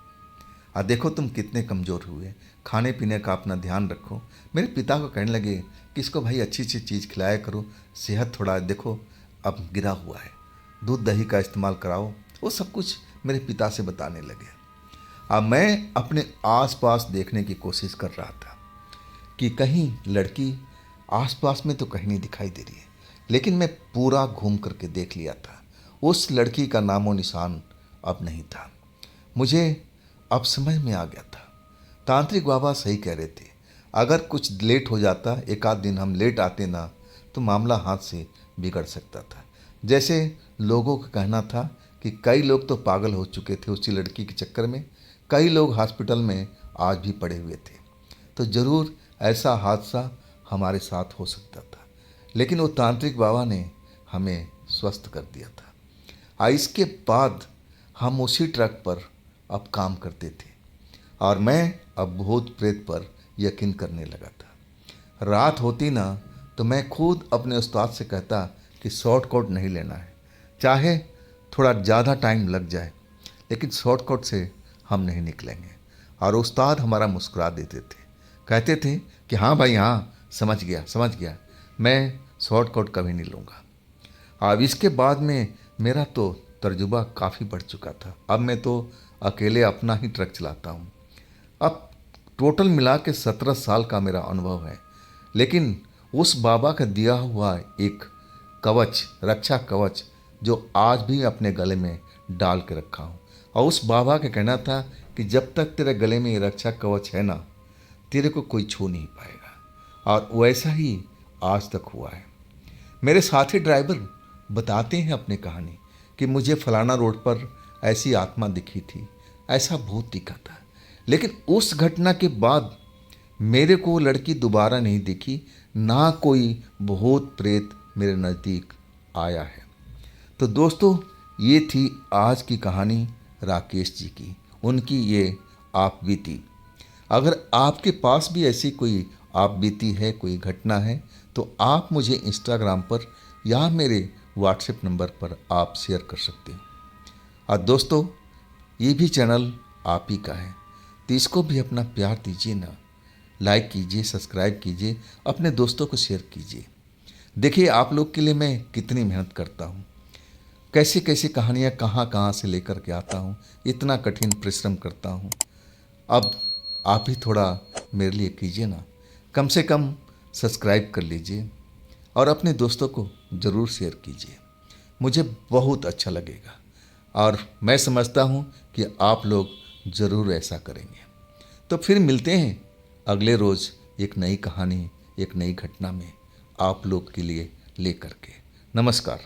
और देखो तुम कितने कमज़ोर हुए, खाने पीने का अपना ध्यान रखो। मेरे पिता को कहने लगे कि इसको भाई अच्छी अच्छी चीज़ खिलाया करो, सेहत थोड़ा देखो अब गिरा हुआ है, दूध दही का इस्तेमाल कराओ। वो सब कुछ मेरे पिता से बताने लगे। अब मैं अपने आसपास देखने की कोशिश कर रहा था कि कहीं लड़की आसपास में तो कहीं नहीं दिखाई दे रही है, लेकिन मैं पूरा घूम करके देख लिया था। उस लड़की का नामो निशान अब नहीं था। मुझे अब समझ में आ गया था, तांत्रिक बाबा सही कह रहे थे। अगर कुछ लेट हो जाता, एक आध दिन हम लेट आते ना, तो मामला हाथ से बिगड़ सकता था। जैसे लोगों का कहना था कि कई लोग तो पागल हो चुके थे उसी लड़की के चक्कर में, कई लोग हॉस्पिटल में आज भी पड़े हुए थे। तो ज़रूर ऐसा हादसा हमारे साथ हो सकता था, लेकिन वो तांत्रिक बाबा ने हमें स्वस्थ कर दिया था। इसके बाद हम उसी ट्रक पर अब काम करते थे और मैं अब भूत प्रेत पर यकीन करने लगा था। रात होती ना तो मैं खुद अपने उस्ताद से कहता कि शॉर्टकट नहीं लेना है, चाहे थोड़ा ज़्यादा टाइम लग जाए, लेकिन शॉर्टकट से हम नहीं निकलेंगे। और उस्ताद हमारा मुस्कुरा देते थे, कहते थे कि हाँ भाई हाँ, समझ गया, मैं शॉर्टकट कभी नहीं लूँगा। अब इसके बाद में मेरा तो तजुर्बा काफ़ी बढ़ चुका था। अब मैं तो अकेले अपना ही ट्रक चलाता हूँ। अब टोटल मिला के 17 साल का मेरा अनुभव है, लेकिन उस बाबा का दिया हुआ एक कवच, रक्षा कवच, जो आज भी अपने गले में डाल के रखा हूँ। और उस बाबा का कहना था कि जब तक तेरे गले में ये रक्षा कवच है ना, तेरे को कोई छू नहीं पाएगा। और वैसा ही आज तक हुआ है। मेरे साथी ड्राइवर बताते हैं अपनी कहानी कि मुझे फलाना रोड पर ऐसी आत्मा दिखी थी, ऐसा भूत दिखा था, लेकिन उस घटना के बाद मेरे को वो लड़की दोबारा नहीं दिखी, ना कोई भूत प्रेत मेरे नज़दीक आया है। तो दोस्तों, ये थी आज की कहानी राकेश जी की, उनकी ये आप बीती। अगर आपके पास भी ऐसी कोई आप बीती है, कोई घटना है, तो आप मुझे इंस्टाग्राम पर या मेरे व्हाट्सएप नंबर पर आप शेयर कर सकते हैं। और दोस्तों, ये भी चैनल आप ही का है, तो इसको भी अपना प्यार दीजिए ना, लाइक कीजिए, सब्सक्राइब कीजिए, अपने दोस्तों को शेयर कीजिए। देखिए आप लोग के लिए मैं कितनी मेहनत करता हूँ, कैसी कैसी कहानियाँ कहाँ कहाँ से लेकर के आता हूँ, इतना कठिन परिश्रम करता हूँ। अब आप ही थोड़ा मेरे लिए कीजिए ना, कम से कम सब्सक्राइब कर लीजिए और अपने दोस्तों को ज़रूर शेयर कीजिए, मुझे बहुत अच्छा लगेगा। और मैं समझता हूँ कि आप लोग ज़रूर ऐसा करेंगे। तो फिर मिलते हैं अगले रोज़ एक नई कहानी, एक नई घटना में आप लोग के लिए लेकर के। नमस्कार।